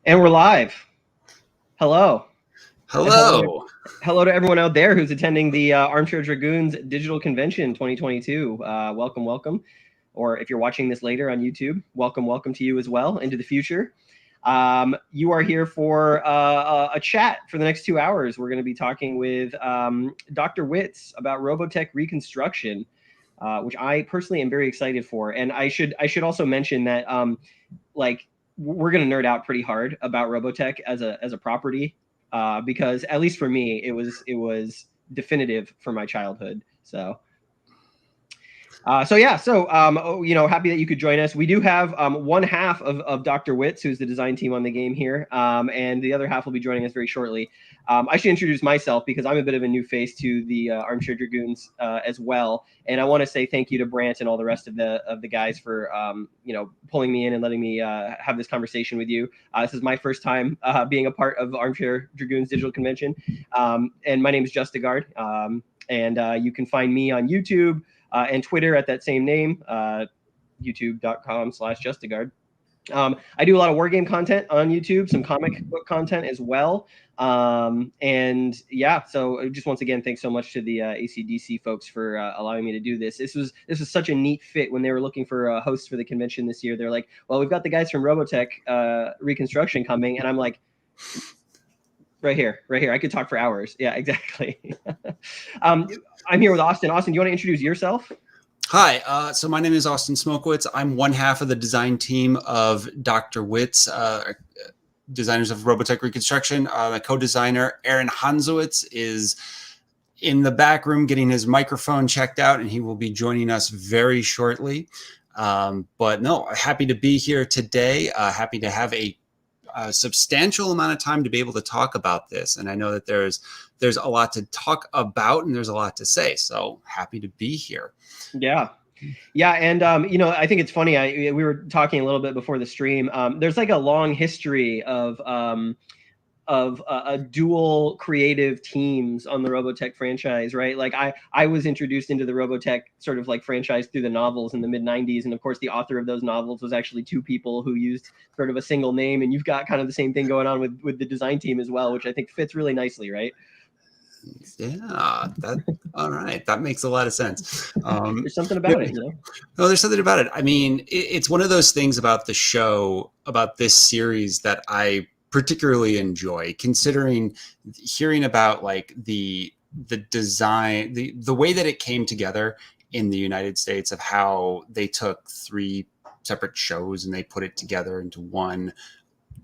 And we're live. Hello. And Hello. hello to everyone out there who's attending the Armchair Dragoons Digital Convention 2022. Welcome, welcome. Or if you're watching this later on YouTube, welcome to you as well into the future. You are here for a chat for the next 2 hours. We're going to be talking with Dr. Wictz about Robotech Reconstruction, which I personally am very excited for. And I should also mention that we're going to nerd out pretty hard about Robotech as a property, because at least for me, it was definitive for my childhood. So happy that you could join us. We do have one half of Dr. Wictz, who's the design team on the game here, and the other half will be joining us very shortly. I should introduce myself because I'm a bit of a new face to the Armchair Dragoons as well, and I want to say thank you to Brant and all the rest of the guys for pulling me in and letting me have this conversation with you. This is my first time being a part of Armchair Dragoons Digital Convention, and my name is Justigard, and you can find me on YouTube. And Twitter at that same name, youtube.com/Justigard. I do a lot of war game content on YouTube, some comic book content as well. So just once again, thanks so much to the ACDC folks for allowing me to do this. This was such a neat fit when they were looking for a host for the convention this year. They're like, well, we've got the guys from Robotech Reconstruction coming. And I'm like, right here. I could talk for hours. Yeah, exactly. I'm here with Austin. Austin, do you want to introduce yourself? Hi. So my name is Austin Smokewitz. I'm one half of the design team of Dr. Wictz, designers of Robotech Reconstruction. My co-designer, Aaron Hanzowitz, is in the back room getting his microphone checked out, and he will be joining us very shortly. But no, happy to be here today. Happy to have a substantial amount of time to be able to talk about this. And I know that there's a lot to talk about and there's a lot to say. So happy to be here. Yeah. And, I think it's funny. We were talking a little bit before the stream. There's like a long history of dual creative teams on the Robotech franchise, right? Like I was introduced into the Robotech sort of like franchise through the novels in the mid-90s. And of course, the author of those novels was actually two people who used sort of a single name. And you've got kind of the same thing going on with the design team as well, which I think fits really nicely, right? Yeah, all right. That makes a lot of sense. There's something about it, No, there's something about it. I mean, it's one of those things about the show, about this series that I particularly enjoy, considering hearing about like the design, the way that it came together in the United States, of how they took three separate shows and they put it together into one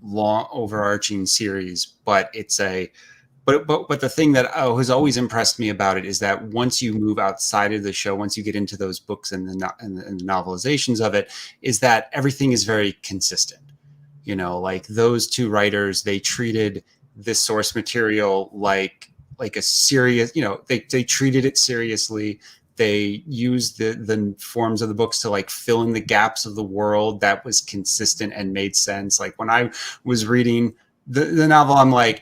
long overarching series. But the thing that has always impressed me about it is that once you move outside of the show, once you get into those books and the novelizations of it, is that everything is very consistent. Like those two writers, they treated this source material like a serious, they treated it seriously. They used the forms of the books to like fill in the gaps of the world that was consistent and made sense. Like when I was reading the novel, the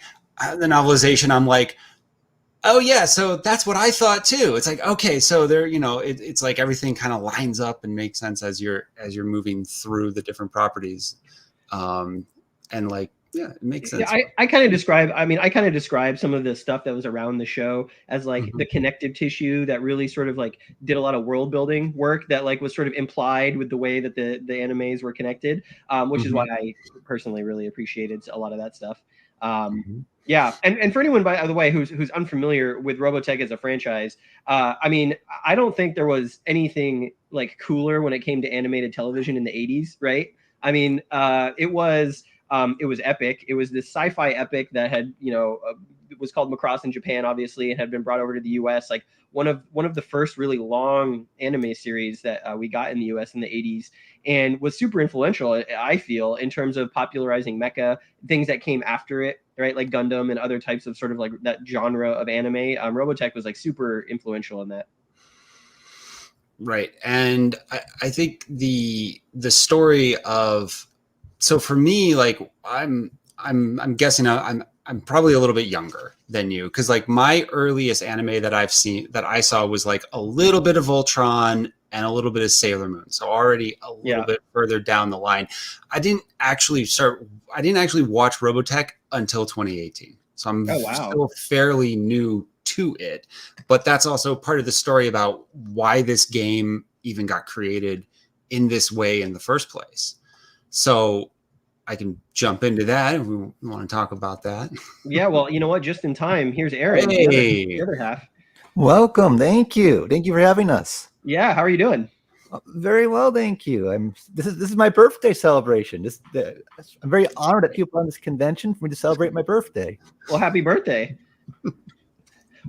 novelization, I'm like, oh yeah, so that's what I thought too. It's like, okay, so there, it's like everything kind of lines up and makes sense as you're moving through the different properties. And like, yeah, it makes sense. Yeah, I kind of describe some of the stuff that was around the show as like the connective tissue that really sort of like did a lot of world building work that like was sort of implied with the way that the animes were connected, which is why I personally really appreciated a lot of that stuff. Yeah, and for anyone, by the way, who's unfamiliar with Robotech as a franchise, I don't think there was anything like cooler when it came to animated television in the 80s, right? It was epic. It was this sci-fi epic that had, it was called Macross in Japan, obviously, and had been brought over to the U.S. Like one of the first really long anime series that we got in the U.S. in the 80s, and was super influential, I feel, in terms of popularizing mecha, things that came after it, right? Like Gundam and other types of sort of like that genre of anime. Robotech was like super influential in that. Right. And I think the story of, so for me, like I'm guessing I'm probably a little bit younger than you, because like my earliest anime that I saw was like a little bit of Voltron, and a little bit of Sailor Moon. So already a little bit further down the line. I didn't actually watch Robotech until 2018. So I'm still fairly new to it. But that's also part of the story about why this game even got created in this way in the first place. So I can jump into that if we want to talk about that. Yeah, well, you know what? Just in time. Here's Aaron, Hey. the other half. Welcome. Thank you. Thank you for having us. Yeah, how are you doing? Very well, thank you. This is my birthday celebration. I'm very honored that people on this convention for me to celebrate my birthday. Well, happy birthday.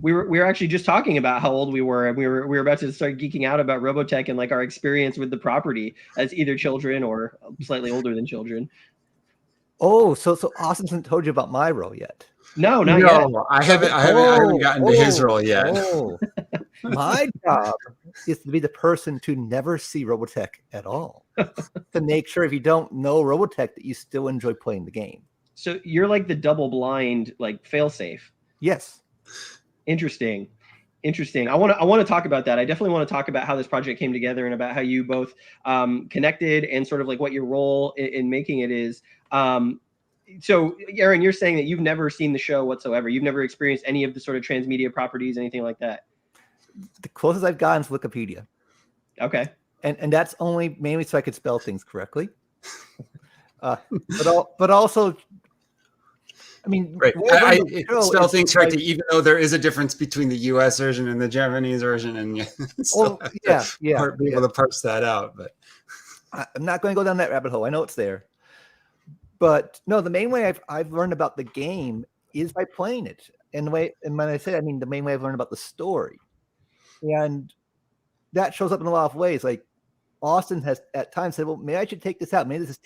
We were actually just talking about how old we were, and we were about to start geeking out about Robotech and like our experience with the property as either children or slightly older than children. Oh, so Austin hasn't told you about my role yet. No, not yet. I haven't gotten to his role yet. My job is to be the person to never see Robotech at all, to make sure if you don't know Robotech that you still enjoy playing the game. So you're like the double blind, like failsafe. Yes. Interesting. I want to talk about that. I definitely want to talk about how this project came together and about how you both connected and sort of like what your role in making it is. So Aaron, you're saying that you've never seen the show whatsoever. You've never experienced any of the sort of transmedia properties, anything like that. The closest I've gotten is Wikipedia. Okay. And that's only mainly so I could spell things correctly. But also, I mean, right. I spell things correctly, even though there is a difference between the U.S. version and the Japanese version, and be able to parse that out. But I'm not going to go down that rabbit hole. I know it's there. But no, the main way I've learned about the game is by playing it. And when I say, I mean the main way I've learned about the story, and that shows up in a lot of ways. Like Austin has at times said, "Well, maybe I should take this out. Maybe this is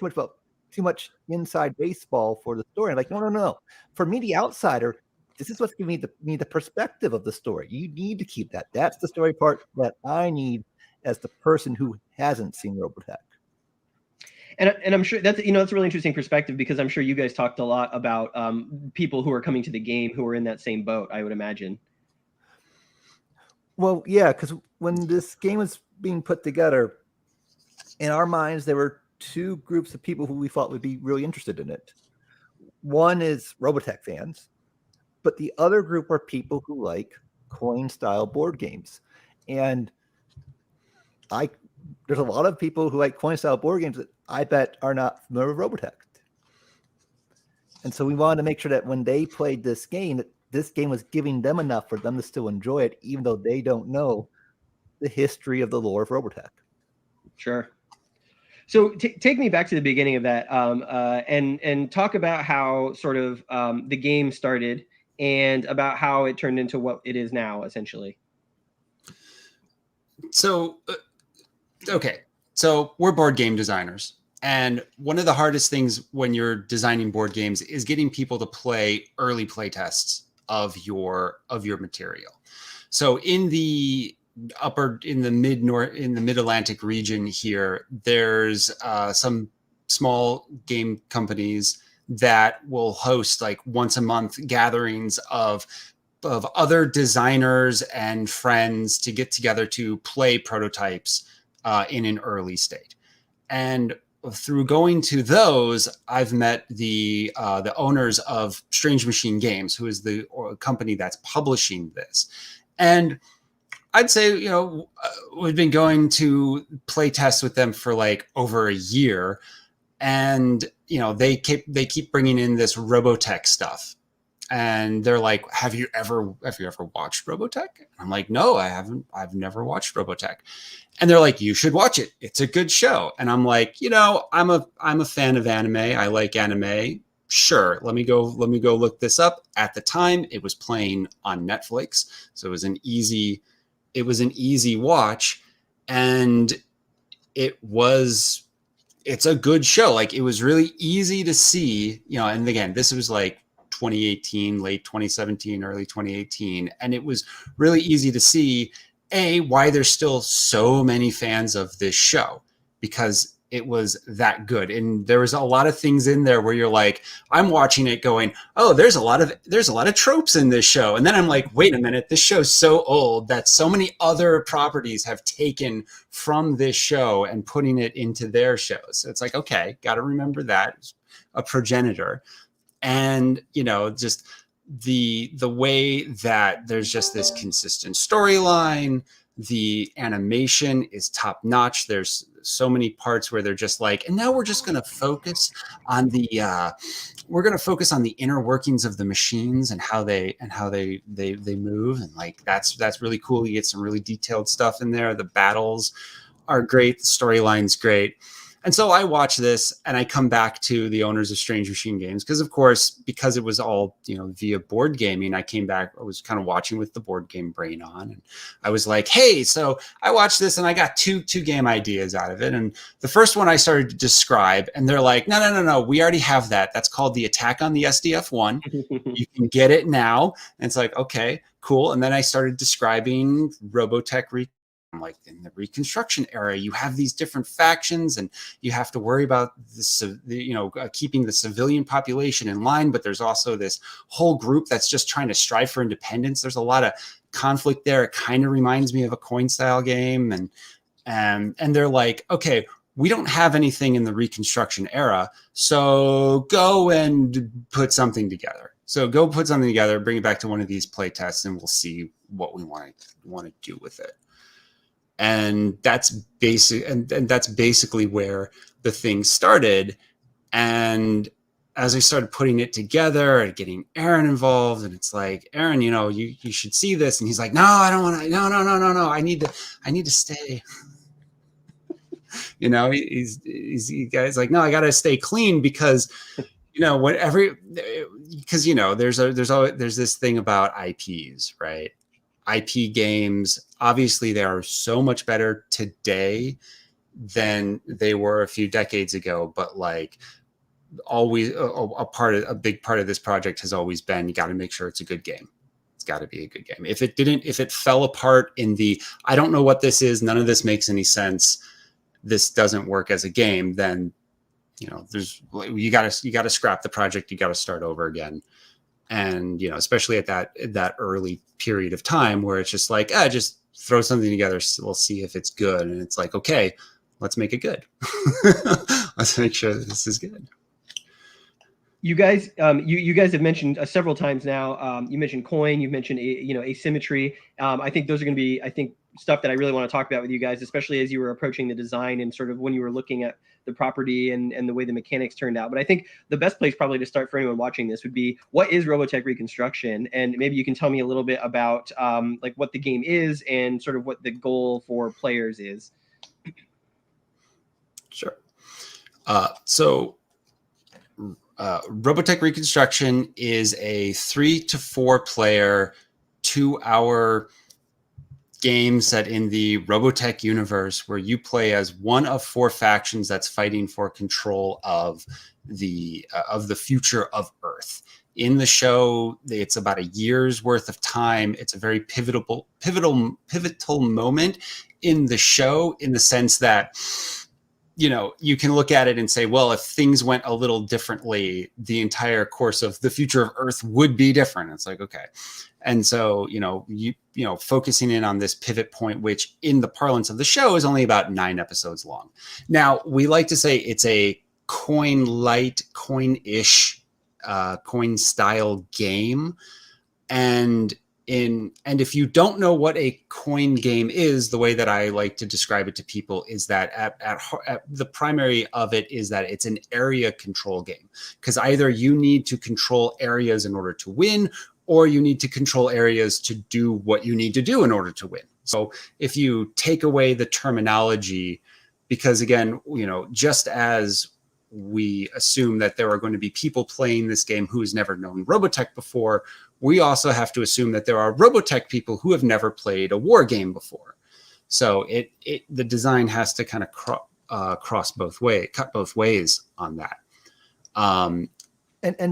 too much inside baseball for the story." I'm like, no. For me, the outsider, this is what's giving me the perspective of the story. You need to keep that. That's the story part that I need as the person who hasn't seen Robotech. And I'm sure that's a really interesting perspective, because I'm sure you guys talked a lot about people who are coming to the game who are in that same boat, I would imagine. Well, yeah, because when this game was being put together, in our minds, there were two groups of people who we thought would be really interested in it. One is Robotech fans, but the other group are people who like coin-style board games. And there's a lot of people who like coin-style board games that I bet are not familiar with Robotech. And so we wanted to make sure that when they played this game, that this game was giving them enough for them to still enjoy it, even though they don't know the history of the lore of Robotech. Sure. So take me back to the beginning of that, and talk about how sort of the game started and about how it turned into what it is now, essentially. So, okay. So we're board game designers. And one of the hardest things when you're designing board games is getting people to play early play tests of your material. So in the mid-Atlantic region here, there's some small game companies that will host like once a month gatherings of other designers and friends to get together to play prototypes in an early state. And through going to those, I've met the owners of Strange Machine Games, who is the company that's publishing this. And I'd say, we've been going to play tests with them for like over a year, and they keep bringing in this Robotech stuff, and they're like, "Have you ever watched Robotech?" I'm like, "No, I haven't. I've never watched Robotech." And they're like, "You should watch it. It's a good show." And I'm like, I'm a fan of anime. I like anime. Sure, let me go look this up. At the time, it was playing on Netflix, so it was an easy watch, and it's a good show. Like, it was really easy to see, and again, this was like 2018, late 2017, early 2018, and it was really easy to see why there's still so many fans of this show, because it was that good. And there was a lot of things in there where you're like, I'm watching it going, oh, there's a lot of tropes in this show. And then I'm like, wait a minute, this show's so old that so many other properties have taken from this show and putting it into their shows. So it's like, okay, got to remember that, a progenitor. And, just the way that there's just this consistent storyline. The animation is top notch. There's so many parts where they're just like, and now we're just going to focus on the inner workings of the machines and how they move. And like, that's really cool. You get some really detailed stuff in there. The battles are great. The storyline's great. And so I watch this and I come back to the owners of Strange Machine Games because it was all, via board gaming. I came back, I was kind of watching with the board game brain on, and I was like, hey, so I watched this and I got two game ideas out of it. And the first one I started to describe, and they're like, no, we already have that. That's called the Attack on the SDF-1. You can get it now. And it's like, okay, cool. And then I started describing Robotech like in the Reconstruction era, you have these different factions and you have to worry about keeping the civilian population in line. But there's also this whole group that's just trying to strive for independence. There's a lot of conflict there. It kind of reminds me of a coin style game. And they're like, okay, we don't have anything in the Reconstruction era. So go and put something together. So go put something together, bring it back to one of these play tests, and we'll see what we want to do with it. And that's basically where the thing started. And as I started putting it together and getting Aaron involved, and it's like, Aaron, you should see this. And he's like, no, I don't want to. No. I need to stay. He's like, no, I got to stay clean because, there's this thing about IPs, right? IP games, obviously, they are so much better today than they were a few decades ago. But like, always, a big part of this project has always been, you got to make sure it's a good game. It's got to be a good game. If it fell apart in the, I don't know what this is, none of this makes any sense, this doesn't work as a game, then you got to scrap the project. You got to start over again. And, especially at that early period of time where it's just like, just throw something together. We'll see if it's good. And it's like, okay, let's make it good. Let's make sure that this is good. You guys, you guys have mentioned several times now. You mentioned coin. You mentioned asymmetry. I think those are going to be, stuff that I really want to talk about with you guys, especially as you were approaching the design and sort of when you were looking at the property and the way the mechanics turned out. But I think the best place probably to start for anyone watching this would be, what is Robotech Reconstruction? And maybe you can tell me a little bit about like what the game is and sort of what the goal for players is. Sure. So Robotech Reconstruction is a 3 to 4 player, 2-hour game set in the Robotech universe where you play as one of 4 factions that's fighting for control of the future of Earth. In the show, it's about a year's worth of time. It's a very pivotal moment in the show, in the sense that, you can look at it and say, well, if things went a little differently, the entire course of the future of Earth would be different. It's like, okay. And so, focusing in on this pivot point, which in the parlance of the show is only about 9 episodes long. Now, we like to say it's a coin-light, coin-ish, coin-style game. And if you don't know what a coin game is, the way that I like to describe it to people is that at the primary of it is that it's an area control game, because either you need to control areas in order to win, or you need to control areas to do what you need to do in order to win. So if you take away the terminology, because again, just as we assume that there are going to be people playing this game who has never known Robotech before, we also have to assume that there are Robotech people who have never played a war game before. So the design has to kind of cut both ways on that. And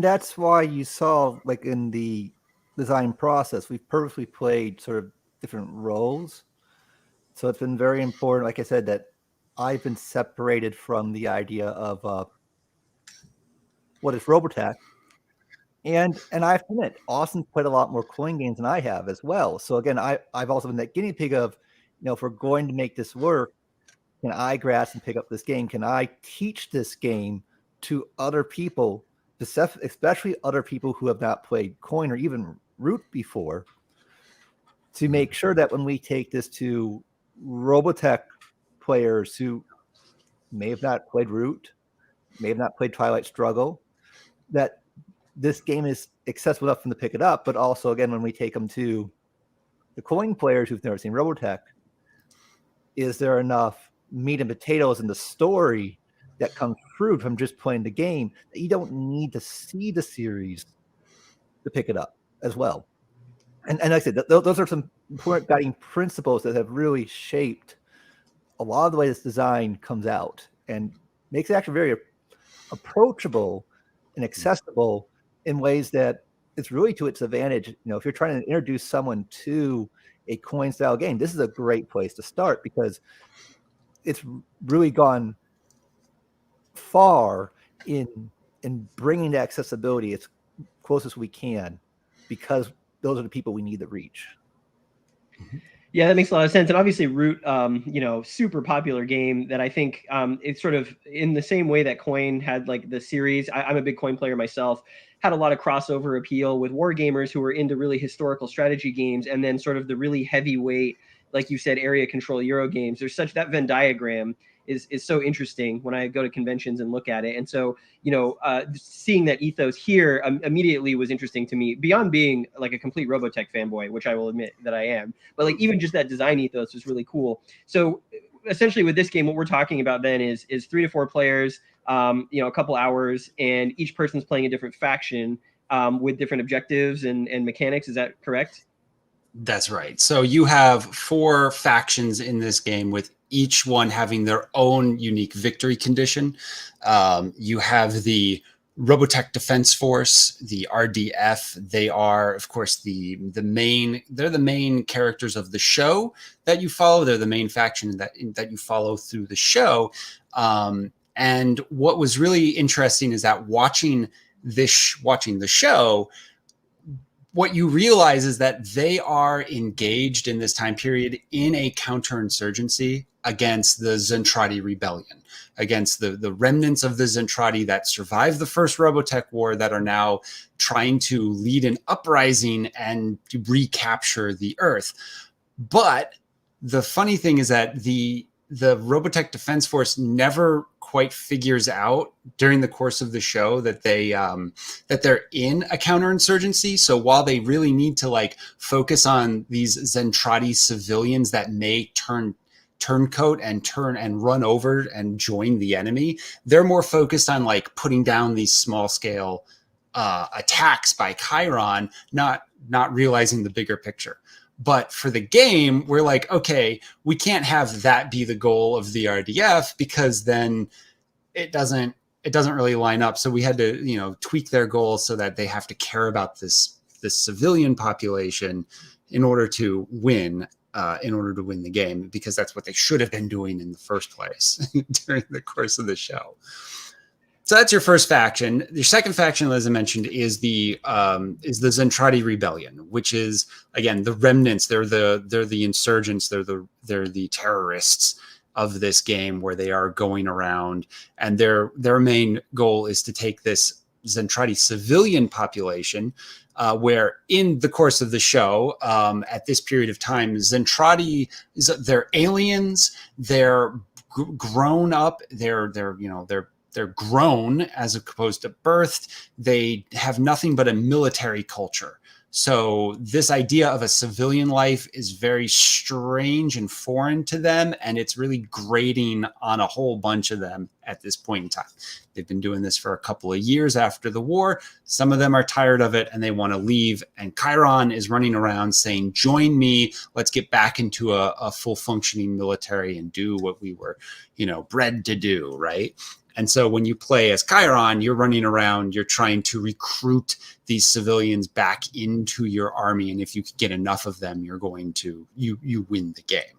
that's why you saw, like, in the design process, we've purposely played sort of different roles. So it's been very important, like I said, that I've been separated from the idea of what is Robotech. And I have to admit, Austin's played a lot more coin games than I have as well. So again, I've also been that guinea pig of, if we're going to make this work, can I grasp and pick up this game? Can I teach this game to other people, especially other people who have not played coin or even Root before, to make sure that when we take this to Robotech players who may have not played Root, may have not played Twilight Struggle, that this game is accessible enough for them to pick it up, but also, again, when we take them to the coin players who've never seen Robotech, is there enough meat and potatoes in the story that comes through from just playing the game that you don't need to see the series to pick it up as well? And like I said, those are some important guiding principles that have really shaped a lot of the way this design comes out and makes it actually very approachable and accessible in ways that it's really to its advantage. If you're trying to introduce someone to a coin style game, this is a great place to start because it's really gone far in bringing the accessibility as close as we can, because those are the people we need to reach. Yeah, that makes a lot of sense. And obviously Root, super popular game that I think it's sort of in the same way that Coin had like the series. I'm a big Coin player myself, had a lot of crossover appeal with war gamers who were into really historical strategy games, and then sort of the really heavyweight, like you said, area control Euro games. There's such that Venn diagram is so interesting when I go to conventions and look at it. And so, seeing that ethos here immediately was interesting to me, beyond being like a complete Robotech fanboy, which I will admit that I am. But like even just that design ethos was really cool. So essentially with this game, what we're talking about then is 3 to 4 players, a couple hours, and each person's playing a different faction with different objectives and mechanics. Is that correct? That's right. So you have 4 factions in this game, with each one having their own unique victory condition. You have the Robotech Defense Force, the RDF. They are, of course, they're the main characters of the show that you follow. They're the main faction that you follow through the show. And what was really interesting is that watching the show, what you realize is that they are engaged in this time period in a counterinsurgency against the Zentradi Rebellion, against the remnants of the Zentradi that survived the first Robotech War, that are now trying to lead an uprising and to recapture the Earth. But the funny thing is that the Robotech Defense Force never quite figures out during the course of the show that they're in a counterinsurgency. So while they really need to like focus on these Zentradi civilians that may turncoat and run over and join the enemy, they're more focused on like putting down these small scale attacks by Chiron, not realizing the bigger picture. But for the game, we're like, okay, we can't have that be the goal of the RDF, because then it doesn't really line up. So we had to, tweak their goals so that they have to care about this civilian population in order to win the game, because that's what they should have been doing in the first place during the course of the show. So that's your first faction. Your second faction, as I mentioned, is the Zentradi Rebellion, which is, again, the remnants. They're the insurgents. They're the terrorists of this game, where they are going around, and their main goal is to take this Zentradi civilian population, where in the course of the show, at this period of time, Zentradi, they're aliens. They're grown up. They're grown as opposed to birthed. They have nothing but a military culture. So this idea of a civilian life is very strange and foreign to them, and it's really grating on a whole bunch of them at this point in time. They've been doing this for a couple of years after the war. Some of them are tired of it and they want to leave. And Chiron is running around saying, join me, let's get back into a full functioning military and do what we were, bred to do, right? And so when you play as Chiron, you're running around, you're trying to recruit these civilians back into your army. And if you get enough of them, you're going to, you win the game.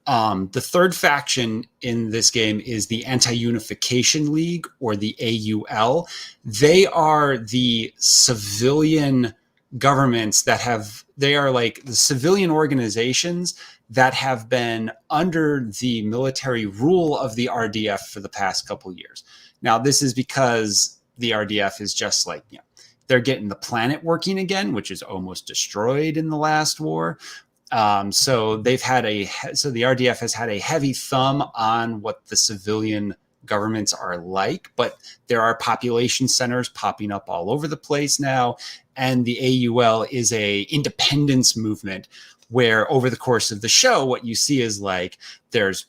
The third faction in this game is the Anti-Unification League, or the AUL. They are the civilian governments they are like the civilian organizations that have been under the military rule of the RDF for the past couple of years. Now, this is because the RDF is just like, they're getting the planet working again, which is almost destroyed in the last war. So the RDF has had a heavy thumb on what the civilian governments are like, but there are population centers popping up all over the place now. And the AUL is a independence movement where over the course of the show, what you see is like, there's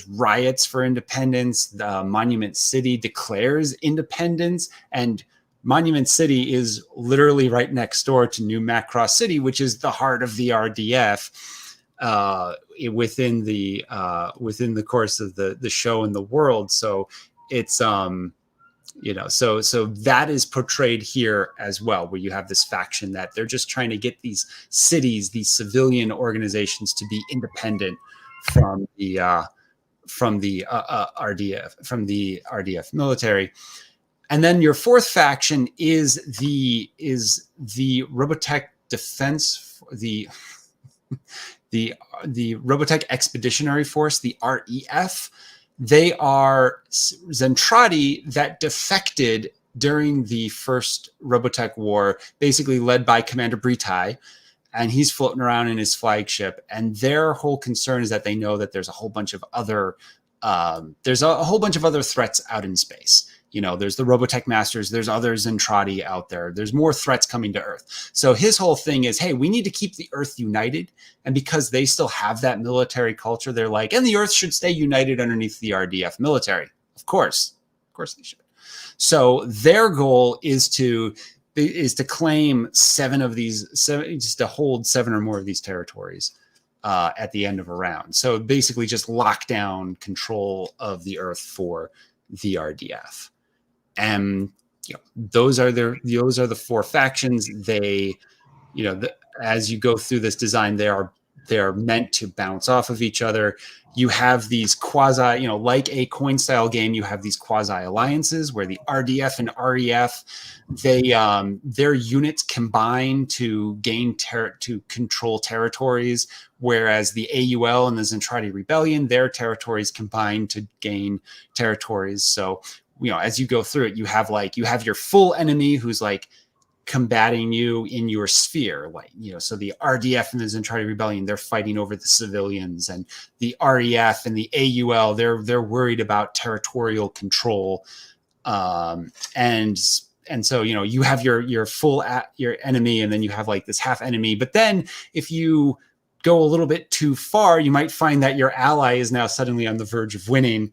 riots for independence. The Monument City declares independence, and Monument City is literally right next door to New Macross City, which is the heart of the RDF. Within the course of the show and the world, so it's so that is portrayed here as well, where you have this faction that they're just trying to get these cities, these civilian organizations, to be independent from the RDF military. And then your fourth faction is the Robotech Defense, the Robotech Expeditionary Force, the REF. They are Zentradi that defected during the first Robotech War, basically led by Commander Britai, and he's floating around in his flagship. And their whole concern is that they know that there's a whole bunch of other threats out in space. There's the Robotech Masters, there's other Zentradi out there. There's more threats coming to Earth. So his whole thing is, hey, we need to keep the Earth united. And because they still have that military culture, they're like, and the Earth should stay united underneath the RDF military. Of course they should. So their goal is to claim just to hold 7 or more of these territories at the end of a round. So basically just lock down control of the Earth for the RDF. And those are the 4 factions. They, as you go through this design, they are meant to bounce off of each other. You have these quasi, like a coin style game, you have these quasi alliances where the RDF and REF, their units combine to to control territories, whereas the AUL and the Zentradi Rebellion, their territories combine to gain territories. So, as you go through it, you have your full enemy who's like combating you in your sphere, so the RDF and the Zentradi Rebellion, they're fighting over the civilians, and the REF and the AUL, they're worried about territorial control, and so you have your full your enemy, and then you have like this half enemy. But then if you go a little bit too far, you might find that your ally is now suddenly on the verge of winning,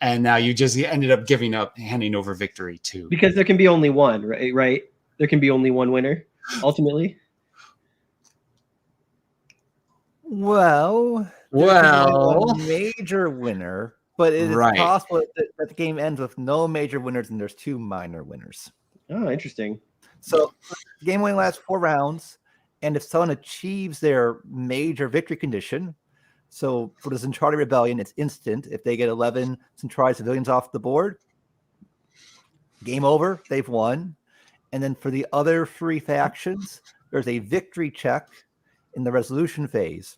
and now you just ended up handing over victory to, because there can be only one, right? There can be only one winner, ultimately. Well, a major winner, but it is possible that the game ends with no major winners and there's 2 minor winners. Oh, interesting. So the game only lasts 4 rounds, and if someone achieves their major victory condition, so for the Zentradi Rebellion, it's instant. If they get 11 Zentradi civilians off the board, game over, they've won. And then for the other 3 factions, there's a victory check in the resolution phase.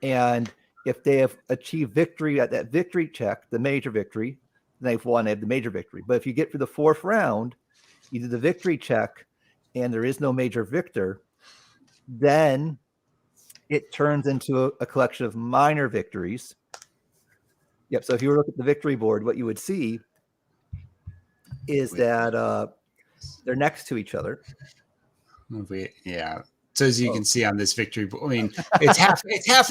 And if they have achieved victory at that victory check, the major victory, then they've won, they have the major victory. But if you get through the 4th round, you do the victory check, and there is no major victor, then it turns into a collection of minor victories. Yep. So if you were to look at the victory board, what you would see is that they're next to each other. So as you can see on this victory, I mean, it's half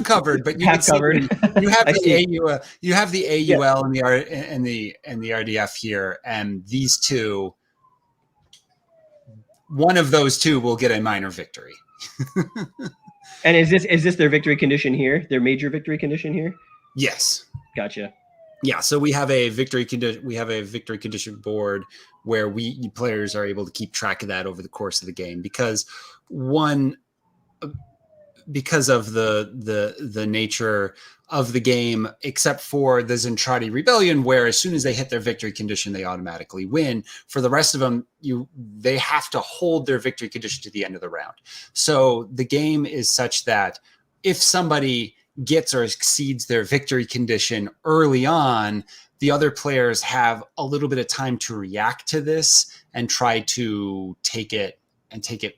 covered, but you half covered. You have the AUL, and the RDF here, and these 2. One of those 2 will get a minor victory. And is this their victory condition here? Their major victory condition here? Yes. Gotcha. Yeah, so we have a victory condition. We have a victory condition board where players are able to keep track of that over the course of the game, because one because of the nature of the game, except for the Zentradi Rebellion, where as soon as they hit their victory condition, they automatically win. For the rest of them, they have to hold their victory condition to the end of the round. So the game is such that if somebody gets or exceeds their victory condition early on, the other players have a little bit of time to react to this and try to take it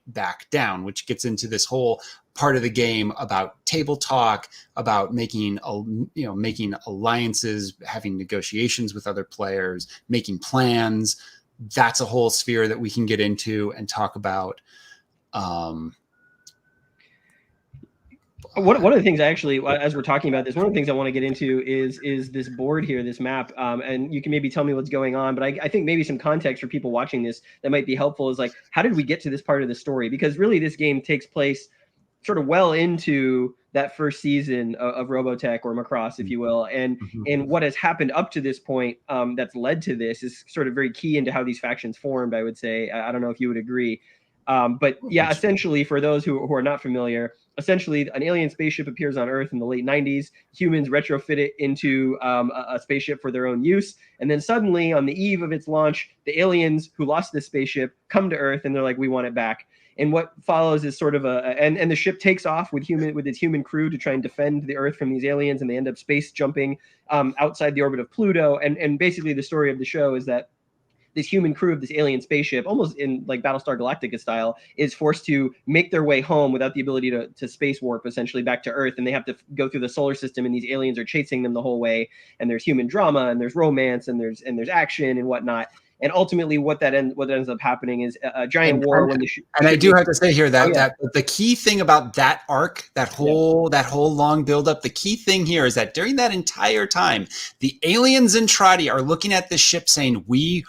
back down, which gets into this whole part of the game about table talk, about making alliances, having negotiations with other players, making plans. That's a whole sphere that we can get into and talk about. One of the things actually, as we're talking about this, one of the things I want to get into is this board here, this map, and you can maybe tell me what's going on, but I think maybe some context for people watching this that might be helpful is like, how did we get to this part of the story? Because really this game takes place sort of well into that first season of Robotech, or Macross, if you will, and what has happened up to this point that's led to this is sort of very key into how these factions formed, I would say. I don't know if you would agree. But yeah, essentially, for those who are not familiar, essentially an alien spaceship appears on Earth in the late 90s. Humans retrofit it into a spaceship for their own use. And then suddenly, on the eve of its launch, the aliens who lost this spaceship come to Earth and they're like, we want it back. And what follows is sort of and the ship takes off with its human crew to try and defend the Earth from these aliens, and they end up space jumping outside the orbit of Pluto. And basically the story of the show is that this human crew of this alien spaceship, almost in like Battlestar Galactica style, is forced to make their way home without the ability to space warp essentially back to Earth. And they have to go through the solar system, and these aliens are chasing them the whole way. And there's human drama, and there's romance, and there's action and whatnot. And ultimately, what ends up happening is a giant war. And I do have to say here that the key thing about that arc, that whole long buildup, the key thing here is that during that entire time, the aliens in Zentradi are looking at this ship saying, we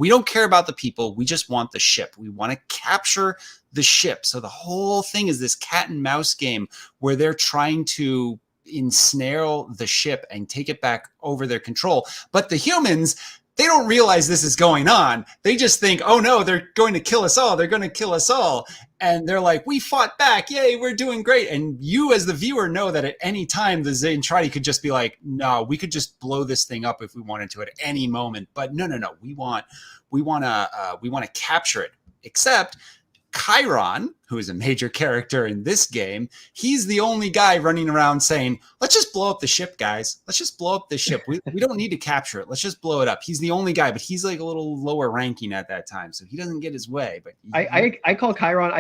don't care about the people. We just want the ship. We want to capture the ship. So the whole thing is this cat and mouse game where they're trying to ensnare the ship and take it back over their control. But the humans, they don't realize this is going on. They just think, oh no, they're going to kill us all. They're going to kill us all. And they're like, we fought back. Yay, we're doing great. And you as the viewer know that at any time the Zentradi could just be like, no, we could just blow this thing up if we wanted to at any moment. But no. We want to capture it. Except Chiron, who is a major character in this game, he's the only guy running around saying, let's just blow up the ship, guys. Let's just blow up the ship. We don't need to capture it. Let's just blow it up. He's the only guy, but he's like a little lower ranking at that time, so he doesn't get his way. But I call Chiron,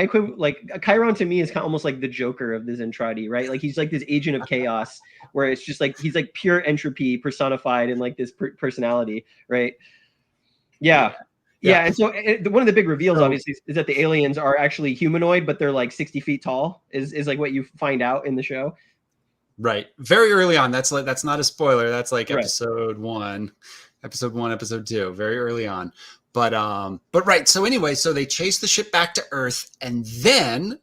Chiron to me is kind of almost like the Joker of the Zentradi, right? Like he's like this agent of chaos, where it's just like he's like pure entropy personified in like this personality, right? Yeah. Yeah, and so one of the big reveals, obviously, is that the aliens are actually humanoid, but they're like 60 feet tall. Is like what you find out in the show. Right, very early on. That's not a spoiler. That's like episode 1, episode 2, very early on. But right. So anyway, so they chase the ship back to Earth, and then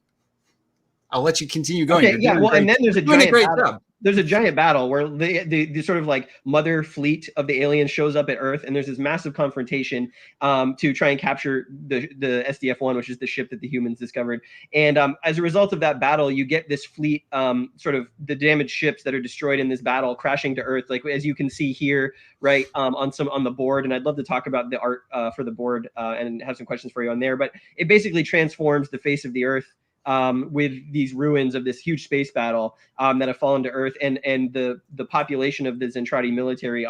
I'll let you continue going. Okay, yeah. Well, and then there's a giant battle. There's a giant battle where the sort of like mother fleet of the aliens shows up at Earth, and there's this massive confrontation to try and capture the SDF-1, which is the ship that the humans discovered. And as a result of that battle, you get this fleet, sort of the damaged ships that are destroyed in this battle crashing to Earth, like as you can see here, right, on the board. And I'd love to talk about the art for the board and have some questions for you on there. But it basically transforms the face of the Earth with these ruins of this huge space battle that have fallen to Earth, and the population of the Zentradi military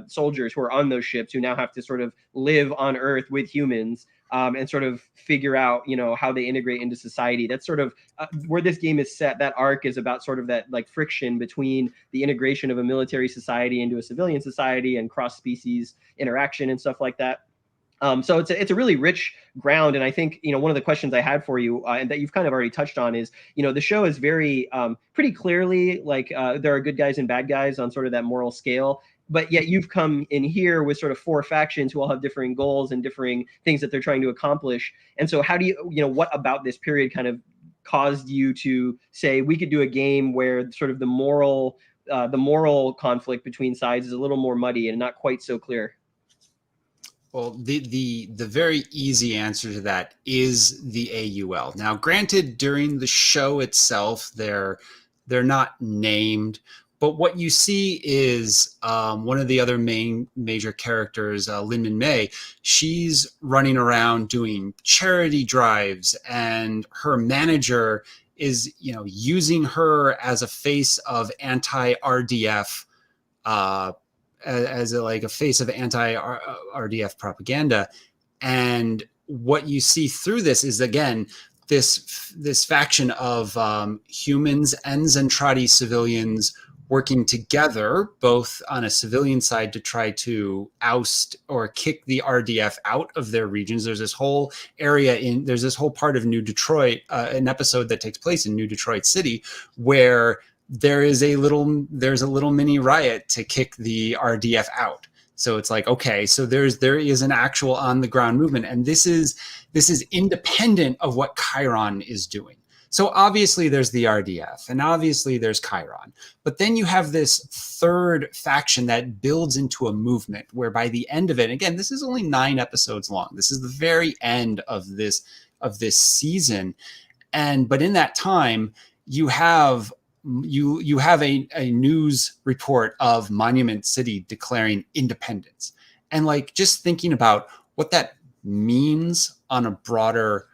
soldiers who are on those ships, who now have to sort of live on Earth with humans and sort of figure out, how they integrate into society. That's sort of where this game is set. That arc is about sort of that like friction between the integration of a military society into a civilian society and cross-species interaction and stuff like that. So it's a really rich ground. And I think, one of the questions I had for you and that you've kind of already touched on is, the show is very pretty clearly like there are good guys and bad guys on sort of that moral scale. But yet you've come in here with sort of 4 factions who all have differing goals and differing things that they're trying to accomplish. And so how do what about this period kind of caused you to say we could do a game where sort of the moral conflict between sides is a little more muddy and not quite so clear? Well, the very easy answer to that is the AUL. Now, granted, during the show itself, they're not named, but what you see is one of the other major characters, Lin May. She's running around doing charity drives, and her manager is, using her as a face of anti-RDF. As a face of anti-RDF propaganda. And what you see through this is, again, this faction of humans and Zentradi civilians working together, both on a civilian side to try to oust or kick the RDF out of their regions. There's this whole area there's this whole part of New Detroit, an episode that takes place in New Detroit City, where there's a little mini riot to kick the RDF out. So it's like, okay, so there is an actual on the ground movement, and this is independent of what Chiron is doing. So obviously there's the RDF, and obviously there's Chiron, but then you have this third faction that builds into a movement where by the end of it, again, this is only 9 episodes long. This is the very end of this season, but in that time you have a news report of Monument City declaring independence, and like just thinking about what that means on a broader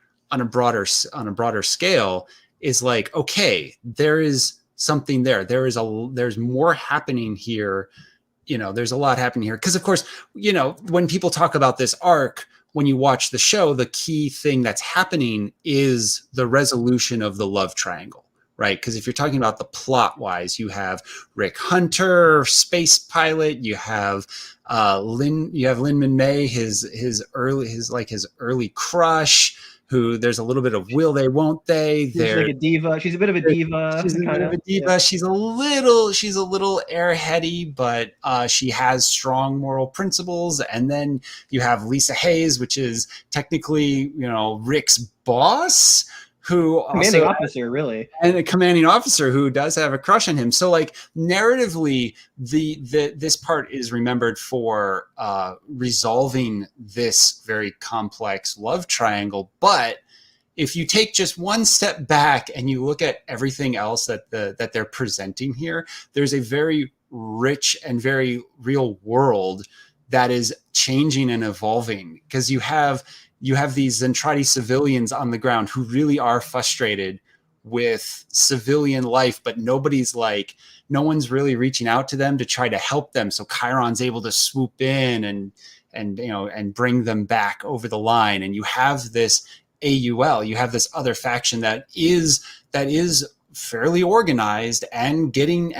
scale is like, okay, there is something there. There's more happening here. There's a lot happening here because, of course, when people talk about this arc, when you watch the show, the key thing that's happening is the resolution of the love triangle. Right, because if you're talking about the plot-wise, you have Rick Hunter, space pilot. You have Lin May, his early crush, who there's a little bit of will they, won't they. She's like a diva. She's a bit of a diva. She's a bit of a diva. Yeah. She's a little airheady, but she has strong moral principles. And then you have Lisa Hayes, which is technically Rick's boss. Who commanding officer, really, and a commanding officer who does have a crush on him. So, like, narratively, this part is remembered for resolving this very complex love triangle. But if you take just one step back and you look at everything else that they're presenting here, there's a very rich and very real world that is changing and evolving, because you have these Zentradi civilians on the ground who really are frustrated with civilian life, but no one's really reaching out to them to try to help them. So Chiron's able to swoop in and bring them back over the line. And you have this AUL, you have this other faction that is fairly organized and gaining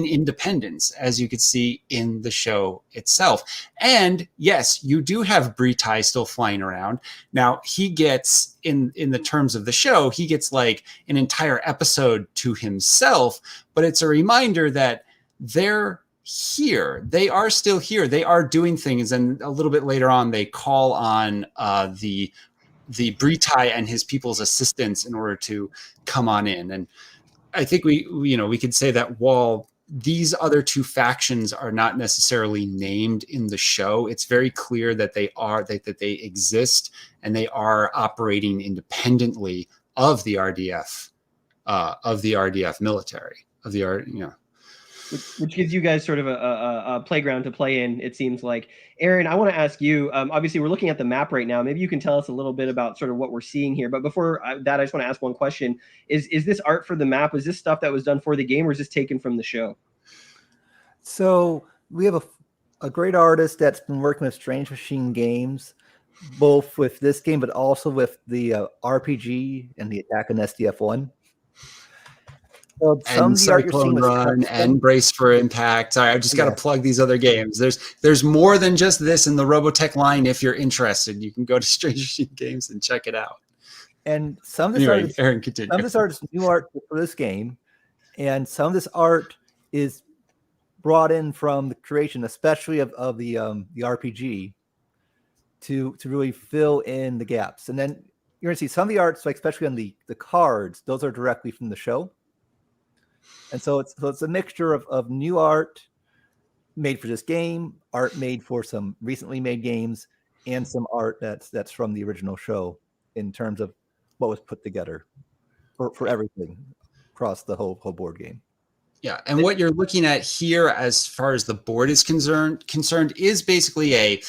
independence, as you could see in the show itself. And yes, you do have Britai still flying around. Now he gets, in the terms of the show, he gets like an entire episode to himself, but it's a reminder that they're here. They are still here. They are doing things. And a little bit later on, they call on the Britai and his people's assistance in order to come on in. And I think we could say that while these other two factions are not necessarily named in the show, it's very clear that they exist and they are operating independently of the RDF, military, which gives you guys sort of a playground to play in, it seems like. Aaron, I want to ask you, obviously we're looking at the map right now. Maybe you can tell us a little bit about sort of what we're seeing here. But before that, I just want to ask one question. Is this art for the map? Was this stuff that was done for the game, or is this taken from the show? So we have a great artist that's been working with Strange Machine Games, both with this game, but also with the RPG and the Attack on SDF-1. So and Cyclone Run and Brace for Impact. Sorry, I just got to plug these other games. There's more than just this in the Robotech line. If you're interested, you can go to Strange Machine Games and check it out. And some of this art, Aaron, continue. Some of this art is new art for this game, and some of this art is brought in from the creation, especially of the RPG, to really fill in the gaps. And then you're gonna see some of the arts, like especially on the cards, those are directly from the show. And so it's a mixture of new art made for this game, art made for some recently made games, and some art that's from the original show in terms of what was put together for everything across the whole board game. Yeah, and what you're looking at here, as far as the board is concerned, is basically a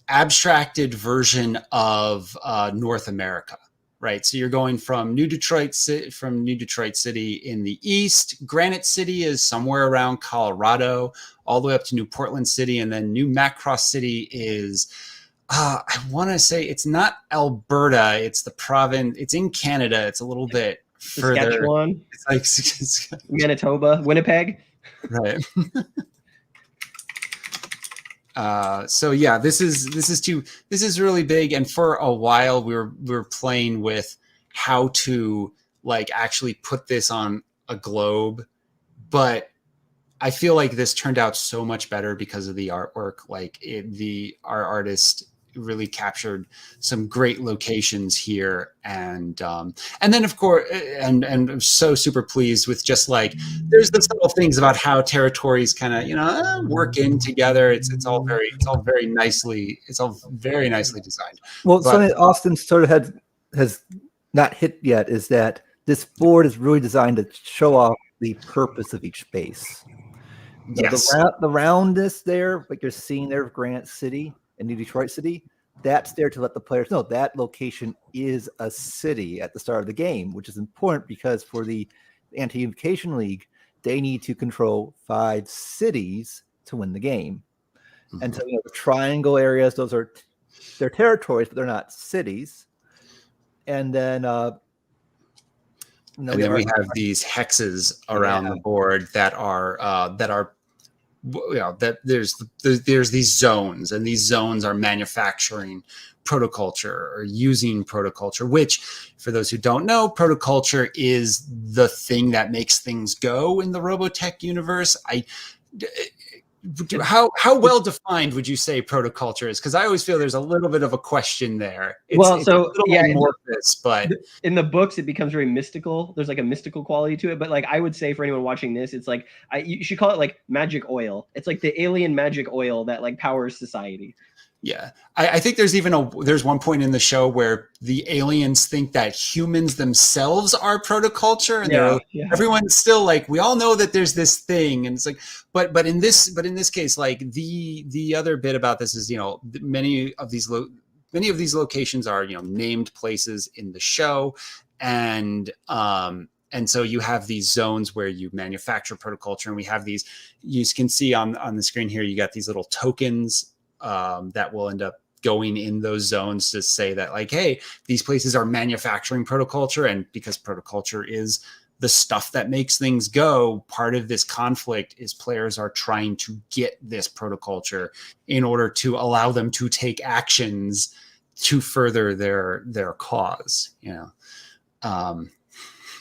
abstracted version of North America, right? So you're going from New Detroit City in the east. Granite City is somewhere around Colorado, all the way up to New Portland City, and then New Macross City is. I want to say it's not Alberta. It's the province. It's in Canada. It's a little bit further. Saskatchewan, It's like Manitoba, Winnipeg. Right. So yeah, this is really big. And for a while, we were playing with how to like actually put this on a globe, but I feel like this turned out so much better because of the artwork. Like our artist really captured some great locations here, and then of course, and I'm so super pleased with just like there's the subtle things about how territories kind of work in together. It's all very nicely designed. Well, something that Austin sort of has not hit yet is that this board is really designed to show off the purpose of each space. Yes. The roundness there, like you're seeing there of Granite City and New Detroit City, that's there to let the players know that location is a city at the start of the game, which is important because for the Anti-Unification League, they need to control 5 cities to win the game. Mm-hmm. And so the triangle areas, those are their territories, but they're not cities. And then we have these hexes around the board that are that there's these zones, and these zones are manufacturing protoculture or using protoculture, which for those who don't know, protoculture is the thing that makes things go in the Robotech universe. How well defined would you say protoculture is? Because I always feel there's a little bit of a question there. It's amorphous, but in the books it becomes very mystical. There's like a mystical quality to it. But like I would say for anyone watching this, it's like you should call it like magic oil. It's like the alien magic oil that like powers society. Yeah, I think there's one point in the show where the aliens think that humans themselves are protoculture, and everyone's still like, we all know that there's this thing, and it's like, but in this case, like the other bit about this is many of these locations are named places in the show, and so you have these zones where you manufacture protoculture, and we have these. You can see on the screen here, you got these little tokens. That will end up going in those zones to say that like, hey, these places are manufacturing protoculture, and because protoculture is the stuff that makes things go, part of this conflict is players are trying to get this protoculture in order to allow them to take actions to further their cause.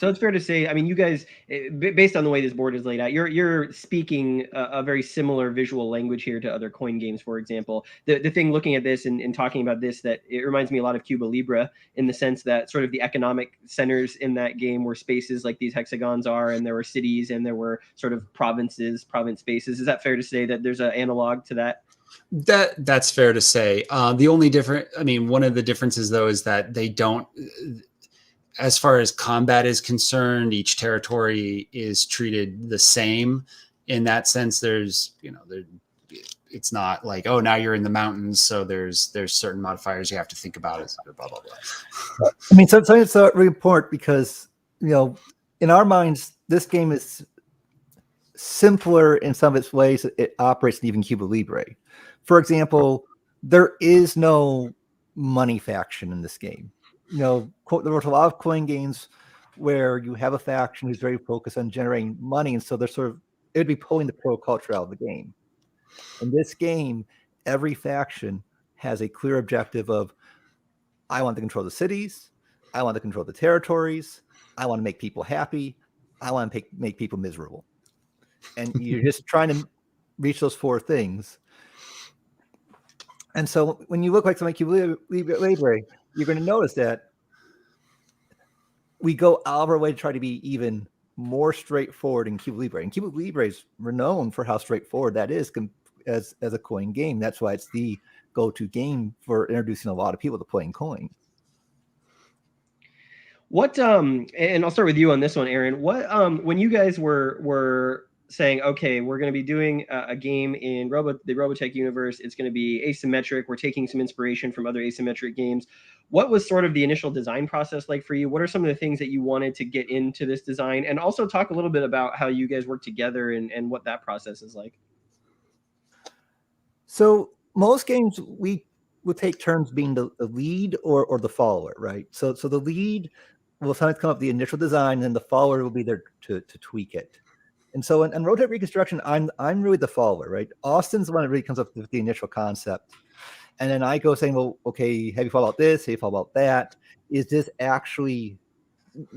So it's fair to say, I mean, you guys, based on the way this board is laid out, you're speaking a very similar visual language here to other coin games, for example. The thing looking at this and talking about this, that it reminds me a lot of Cuba Libre in the sense that sort of the economic centers in that game were spaces like these hexagons are, and there were cities and there were sort of province spaces. Is that fair to say that there's an analog to that? That's fair to say. The only one of the differences though is that they don't. As far as combat is concerned, each territory is treated the same. In that sense, there's, it's not like, oh, now you're in the mountains, so there's certain modifiers you have to think about, as blah blah blah. I mean, something that's really important because in our minds, this game is simpler in some of its ways. It operates in even Cuba Libre. For example, there is no money faction in this game. There was a lot of coin games where you have a faction who's very focused on generating money, and so they're it would be pulling the pro culture out of the game. In this game, every faction has a clear objective of, I want to control the cities, I want to control the territories, I want to make people happy, I want to make people miserable. And you're just trying to reach those 4 things. And so when you look like something like Cuba Libre, you're going to notice that we go out of our way to try to be even more straightforward in Cuba Libre. And Cuba Libre is renowned for how straightforward that is as a coin game. That's why it's the go-to game for introducing a lot of people to playing coin. What and I'll start with you on this one, Aaron. What when you guys were saying, okay, we're going to be doing a game in the Robotech universe, it's going to be asymmetric, we're taking some inspiration from other asymmetric games. What was sort of the initial design process like for you? What are some of the things that you wanted to get into this design? And also talk a little bit about how you guys work together and what that process is like. So most games we will take turns being the lead or the follower, right? So the lead will sometimes come up with the initial design, and then the follower will be there to tweak it. And so in Robotech Reconstruction, I'm really the follower, right? Austin's the one that really comes up with the initial concept. And then I go saying, well, okay, have you thought about this? Have you thought about that? Is this actually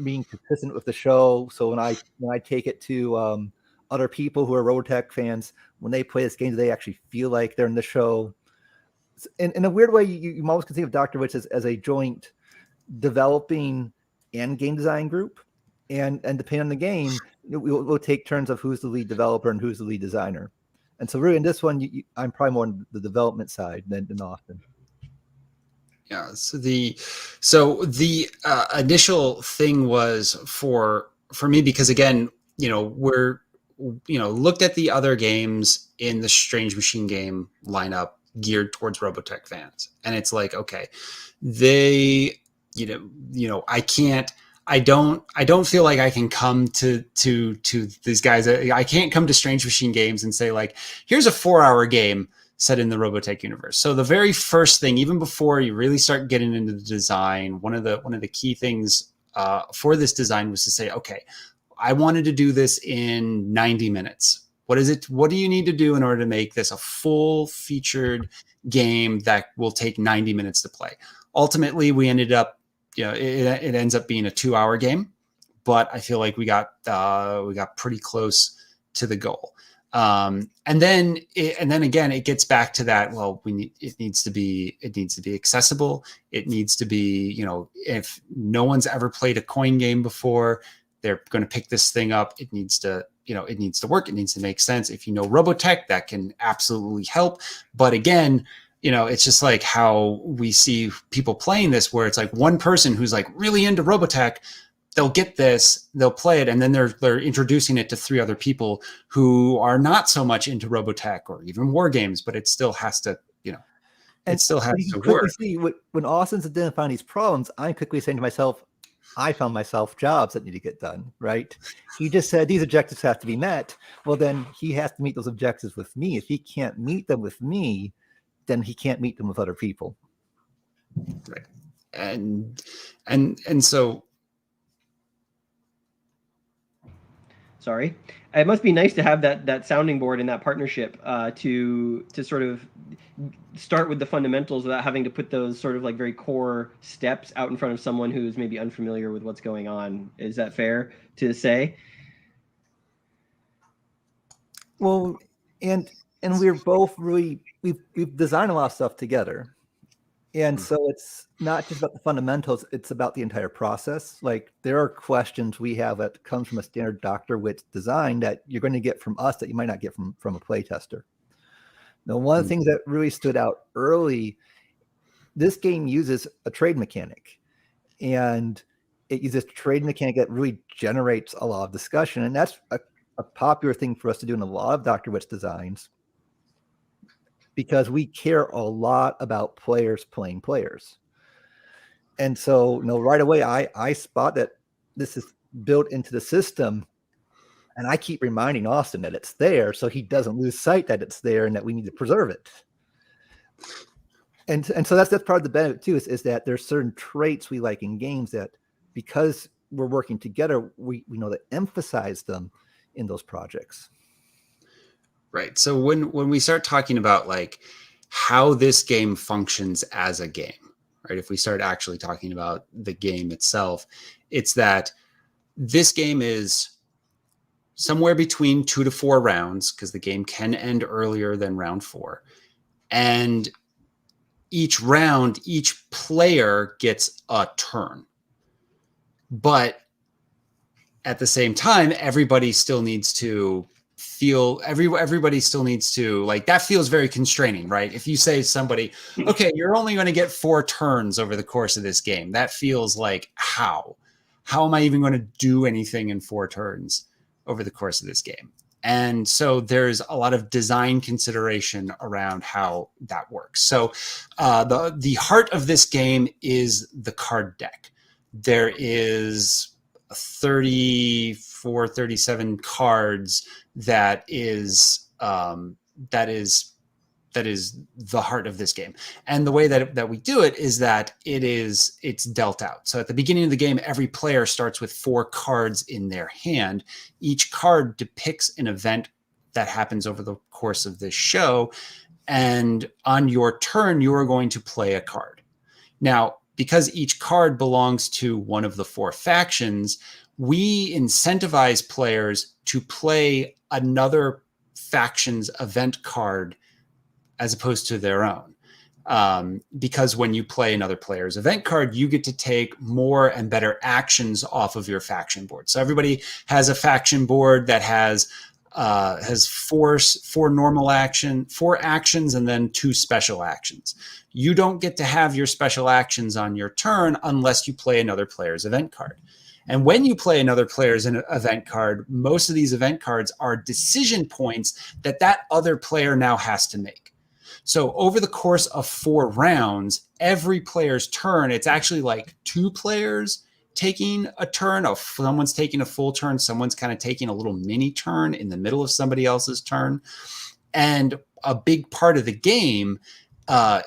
being consistent with the show? So when I take it to other people who are Robotech fans, when they play this game, do they actually feel like they're in the show? In a weird way, you always can think of Dr. Wictz as a joint developing and game design group. And depending on the game, we'll take turns of who's the lead developer and who's the lead designer. And so really in this one, I'm probably more on the development side than Austin. Yeah. So the initial thing was for me, because again, we're looked at the other games in the Strange Machine game lineup geared towards Robotech fans, and it's like, okay, they, I don't feel like I can come to these guys. I can't come to Strange Machine games and say like, here's a 4-hour game set in the Robotech universe. So the very first thing, even before you really start getting into the design, one of the key things for this design was to say, okay, I wanted to do this in 90 minutes. What is it? What do you need to do in order to make this a full featured game that will take 90 minutes to play? Ultimately, we ended up, it ends up being a 2-hour game, but I feel like we got pretty close to the goal. And then again, it gets back to that. Well, it needs to be accessible. It needs to be, if no one's ever played a coin game before, they're going to pick this thing up. It needs to, it needs to work. It needs to make sense. If you know Robotech, that can absolutely help. But again, it's just like how we see people playing this, where it's like one person who's like really into Robotech, they'll get this, they'll play it, and then they're introducing it to 3 other people who are not so much into Robotech or even war games, but it still has to, it still has to work. See, when Austin's identifying these problems, I'm quickly saying to myself, I found myself jobs that need to get done, right? He just said these objectives have to be met. Well, then he has to meet those objectives with me. If he can't meet them with me, then he can't meet them with other people. Right. And so, sorry, it must be nice to have that sounding board and that partnership to sort of start with the fundamentals without having to put those sort of like very core steps out in front of someone who's maybe unfamiliar with what's going on. Is that fair to say? Well, and we're both really, we've designed a lot of stuff together. And so it's not just about the fundamentals, it's about the entire process. Like there are questions we have that comes from a standard Dr. Wictz design that you're going to get from us that you might not get from a playtester. Now, one of the things that really stood out early, this game uses a trade mechanic, and it uses a trade mechanic that really generates a lot of discussion. And that's a popular thing for us to do in a lot of Dr. Wictz designs, because we care a lot about players playing players. And so, right away, I spot that this is built into the system, and I keep reminding Austin that it's there so he doesn't lose sight that it's there and that we need to preserve it. And so that's part of the benefit too, is that there's certain traits we like in games that, because we're working together, we know to emphasize them in those projects. Right. So when we start talking about like how this game functions as a game, right? If we start actually talking about the game itself, it's that this game is somewhere between 2 to 4 rounds, because the game can end earlier than round 4. And each round, each player gets a turn. But at the same time, everybody still needs to feel everybody still needs to, like, that feels very constraining, right? If you say to somebody, okay, you're only going to get 4 turns over the course of this game, that feels like, how am I even going to do anything in 4 turns over the course of this game? And so there's a lot of design consideration around how that works. So the heart of this game is the card deck. There is 34, 37 cards that is the heart of this game. And the way that we do it is that it's dealt out. So at the beginning of the game, every player starts with 4 cards in their hand. Each card depicts an event that happens over the course of this show. And on your turn, you are going to play a card. Now, because each card belongs to one of the 4 factions, we incentivize players to play another faction's event card as opposed to their own. Because when you play another player's event card, you get to take more and better actions off of your faction board. So everybody has a faction board that has 4 normal action, 4 actions, and then 2 special actions. You don't get to have your special actions on your turn unless you play another player's event card. And when you play another player's event card, most of these event cards are decision points that other player now has to make. So over the course of 4 rounds, every player's turn, it's actually like 2 players taking a turn. Someone's taking a full turn. Someone's kind of taking a little mini turn in the middle of somebody else's turn. And a big part of the game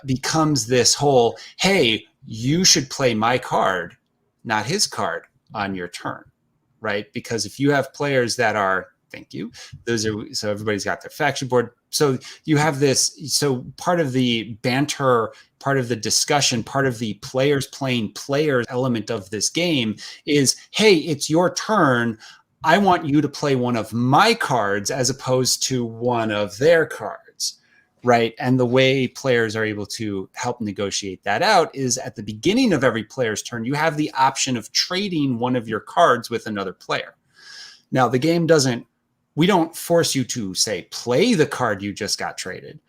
becomes this whole, hey, you should play my card, not his card on your turn, right? Because if you have players that are, thank you, so everybody's got their faction board. So you have this, so part of the banter, part of the discussion, part of the players playing players element of this game is, hey, it's your turn. I want you to play one of my cards as opposed to one of their cards, right? And the way players are able to help negotiate that out is at the beginning of every player's turn, you have the option of trading one of your cards with another player. Now, the game we don't force you to, say, play the card you just got traded,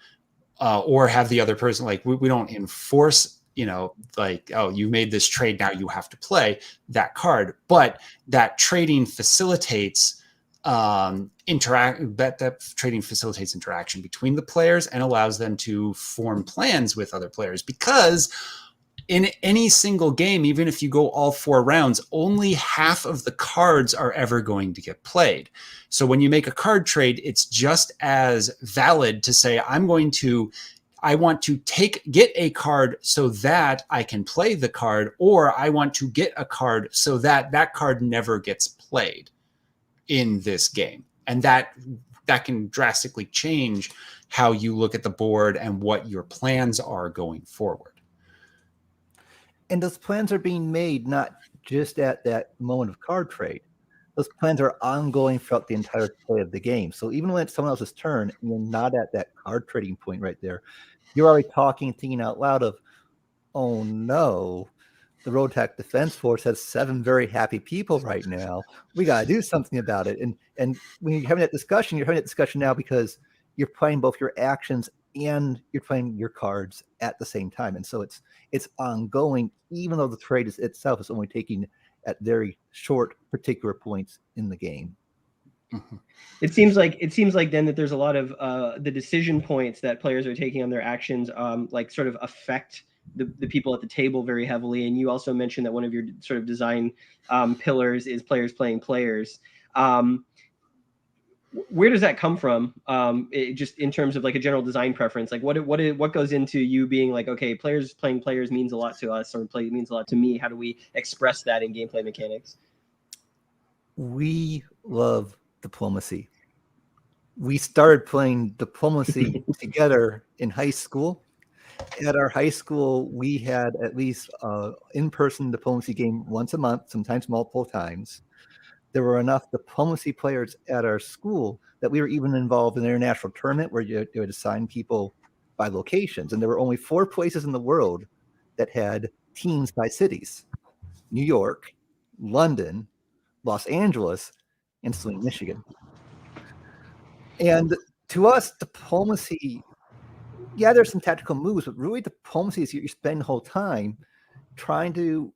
or have the other person, like, we don't enforce, like, oh, you made this trade, now you have to play that card. But that trading facilitates trading facilitates interaction between the players and allows them to form plans with other players. Because in any single game, even if you go all 4 rounds, only half of the cards are ever going to get played. So when you make a card trade, it's just as valid to say, I want to get a card so that I can play the card, or I want to get a card so that card never gets played in this game. And that can drastically change how you look at the board and what your plans are going forward. And those plans are being made not just at that moment of card trade. Those plans are ongoing throughout the entire play of the game. So even when it's someone else's turn and you're not at that card trading point right there, you're already thinking out loud of, oh no, the Robotech Defense Force has 7 very happy people right now. We got to do something about it. And when you're having that discussion, now because you're playing both your actions and you're playing your cards at the same time. And so it's ongoing, even though the trade itself is only taking at very short particular points in the game. Mm-hmm. It seems like then that there's a lot of the decision points that players are taking on their actions, like sort of affect the people at the table very heavily. And you also mentioned that one of your sort of design pillars is players playing players. Where does that come from? Just in terms of like a general design preference, like what goes into you being like, okay, players playing players means a lot to us, or means a lot to me. How do we express that in gameplay mechanics? We love diplomacy. We started playing diplomacy together in high school. At our high school, we had at least an in-person diplomacy game once a month, sometimes multiple times. There were enough diplomacy players at our school that we were even involved in an international tournament where you would assign people by locations. And there were only 4 places in the world that had teams by cities: New York, London, Los Angeles, and Saline, Michigan. And to us, diplomacy, yeah, there's some tactical moves, but really diplomacy is you spend the whole time trying to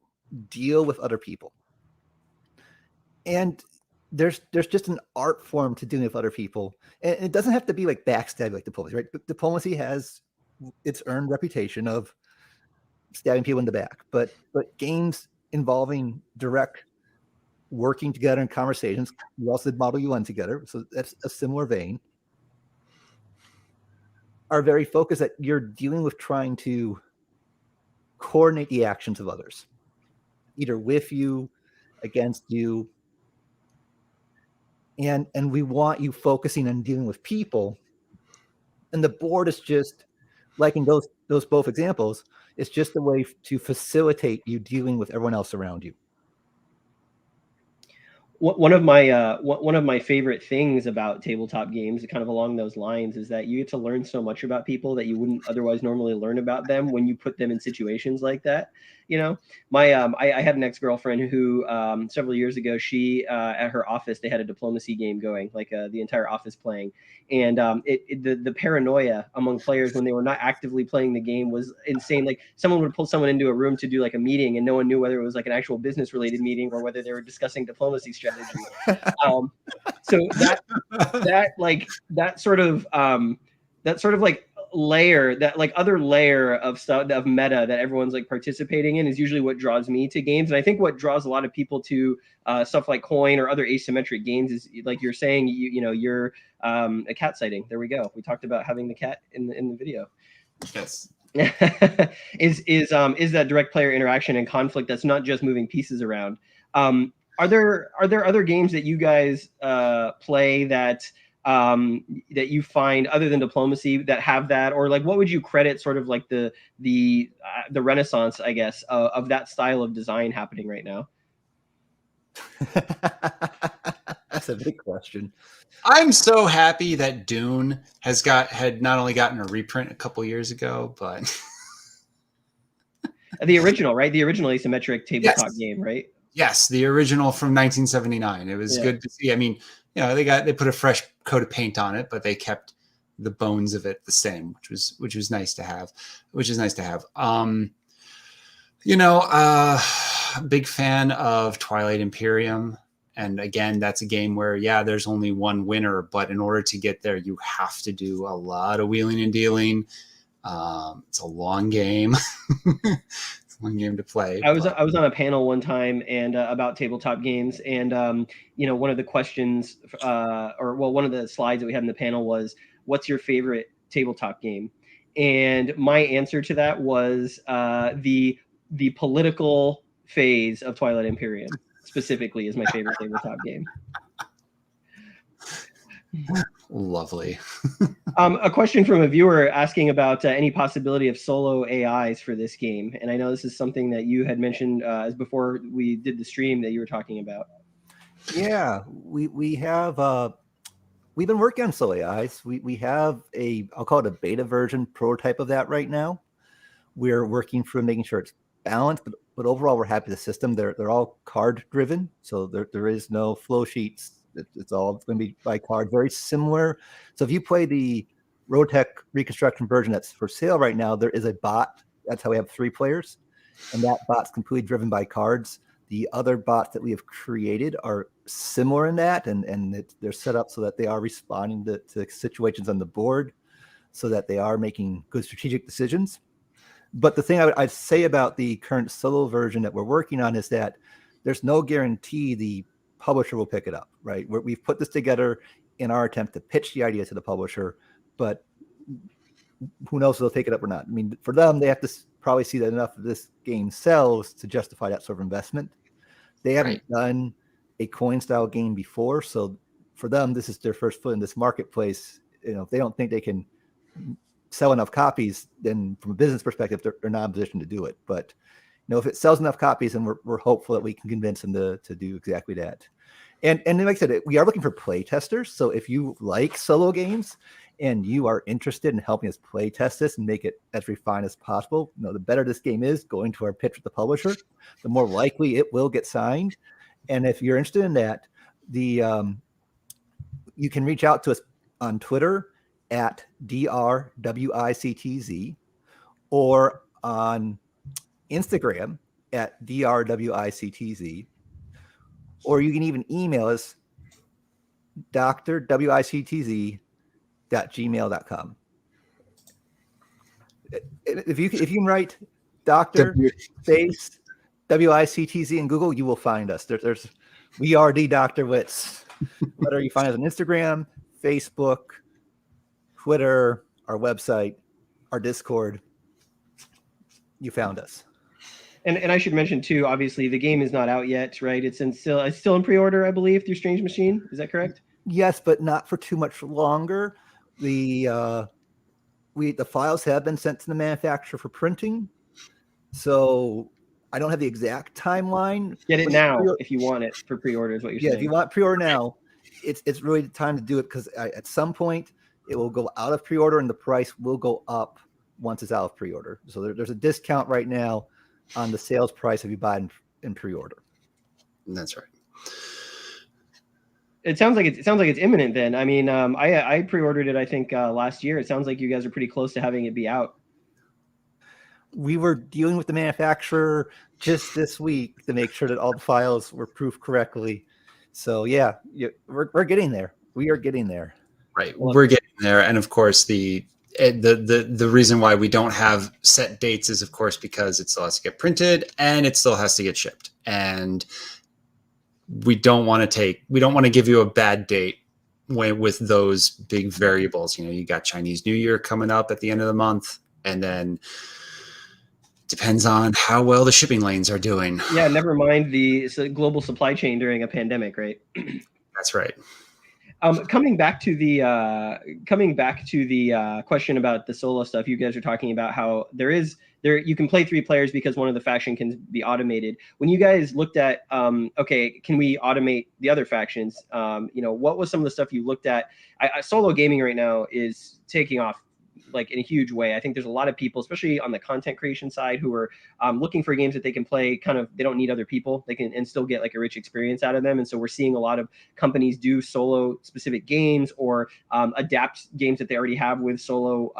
deal with other people. And there's just an art form to dealing with other people. And it doesn't have to be like backstab like diplomacy, right? But diplomacy has its earned reputation of stabbing people in the back. But games involving direct working together in conversations, we also did Model UN together, so that's a similar vein, are very focused that you're dealing with trying to coordinate the actions of others, either with you, against you. And we want you focusing on dealing with people. And the board is just, like in those both examples, it's just a way to facilitate you dealing with everyone else around you. One of my favorite things about tabletop games, kind of along those lines, is that you get to learn so much about people that you wouldn't otherwise normally learn about them when you put them in situations like that. You know, I had an ex-girlfriend who several years ago, she at her office, they had a diplomacy game going, like the entire office playing, and the paranoia among players when they were not actively playing the game was insane. Like someone would pull someone into a room to do like a meeting, and no one knew whether it was like an actual business related meeting or whether they were discussing diplomacy strategy. So that sort of like layer, that like other layer of stuff, of meta that everyone's like participating in, is usually what draws me to games. And I think what draws a lot of people to stuff like Coin or other asymmetric games is, like you're saying, you're a cat sighting. There we go. We talked about having the cat in the video. Yes. is that direct player interaction and conflict that's not just moving pieces around. Are there other games that you guys play that you find, other than diplomacy, that have that, or like what would you credit sort of like the renaissance, I guess, of that style of design happening right now? That's a big question. I'm so happy that Dune had not only gotten a reprint a couple years ago, but the original, right? The original asymmetric tabletop game, right? Yes, the original from 1979. It was good to see. I mean, they put a fresh coat of paint on it, but they kept the bones of it the same, which was nice to have. Big fan of Twilight Imperium. And again, that's a game where, there's only one winner, but in order to get there, you have to do a lot of wheeling and dealing. It's a long game. One game to play. I was on a panel one time and about tabletop games, and one of the questions, one of the slides that we had in the panel was, "What's your favorite tabletop game?" And my answer to that was the political phase of Twilight Imperium specifically is my favorite tabletop game. Lovely. A question from a viewer asking about any possibility of solo AIs for this game. And I know this is something that you had mentioned as before we did the stream that you were talking about. Yeah, we have we've been working on solo AIs. We have I'll call it a beta version prototype of that right now. We're working through making sure it's balanced, but overall we're happy with the system. They're all card driven, so there is no flow sheets. It's all going to be by card, very similar. So if you play the Robotech Reconstruction version that's for sale right now, there is a bot. That's how we have 3 players, and that bot's completely driven by cards. The other bots that we have created are similar in that, and they're set up so that they are responding to situations on the board, so that they are making good strategic decisions. But the thing I'd say about the current solo version that we're working on is that there's no guarantee the publisher will pick it up, right? We've put this together in our attempt to pitch the idea to the publisher, but who knows if they'll take it up or not. I mean, for them, they have to probably see that enough of this game sells to justify that sort of investment. They haven't done a coin style game before, so for them, this is their first foot in this marketplace. If they don't think they can sell enough copies, then from a business perspective, they're not in a position to do it. But if it sells enough copies, then we're hopeful that we can convince them to do exactly that. And then, like I said, we are looking for play testers. So if you like solo games and you are interested in helping us play test this and make it as refined as possible, the better this game is going to our pitch with the publisher, the more likely it will get signed. And if you're interested in that, you can reach out to us on Twitter at DRWICTZ, or on Instagram at DRWICTZ, or you can even email us drwictz@gmail.com. If you can write Dr. space WICTZ in Google, you will find us. We are the Dr. Wictz. Whether you find us on Instagram, Facebook, Twitter, our website, our Discord, you found us. And I should mention too, obviously the game is not out yet, right? It's still in pre-order, I believe, through Strange Machine. Is that correct? Yes, but not for too much longer. The files have been sent to the manufacturer for printing, so I don't have the exact timeline. Get it now if you want it for pre-order, is what you're saying. Yeah, if you want pre-order now, it's really the time to do it, because at some point it will go out of pre-order and the price will go up once it's out of pre-order. So there's a discount right now on the sales price if you buy it in pre-order. That's right. It sounds like it's imminent then. I mean, I pre-ordered it, I think, last year. It sounds like you guys are pretty close to having it be out. We were dealing with the manufacturer just this week to make sure that all the files were proofed correctly. So yeah, we're getting there. We are getting there. Right. We're getting there. And of course, the reason why we don't have set dates is, of course, because it still has to get printed and it still has to get shipped. And we don't want to give you a bad date with those big variables. You know, you got Chinese New Year coming up at the end of the month, and then depends on how well the shipping lanes are doing. Yeah, never mind the global supply chain during a pandemic, right? That's right. Coming back to the question about the solo stuff, you guys are talking about how you can play 3 players because one of the faction can be automated. When you guys looked at, okay, can we automate the other factions? What was some of the stuff you looked at? Solo gaming right now is taking off like in a huge way. I think there's a lot of people, especially on the content creation side, who are looking for games that they can play they don't need other people. They can and still get like a rich experience out of them. And so we're seeing a lot of companies do solo specific games or adapt games that they already have with solo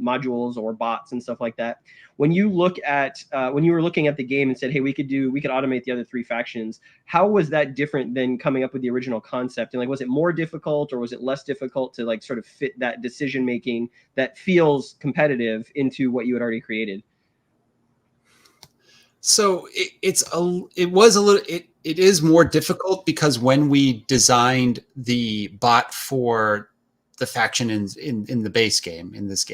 modules or bots and stuff like that. When you look at when you were looking at the game and said, hey, we could automate the other 3 factions, how was that different than coming up with the original concept? And like, was it more difficult or was it less difficult to like sort of fit that decision making that feels competitive into what you had already created? So it is more difficult because when we designed the bot for the faction in the base game, in this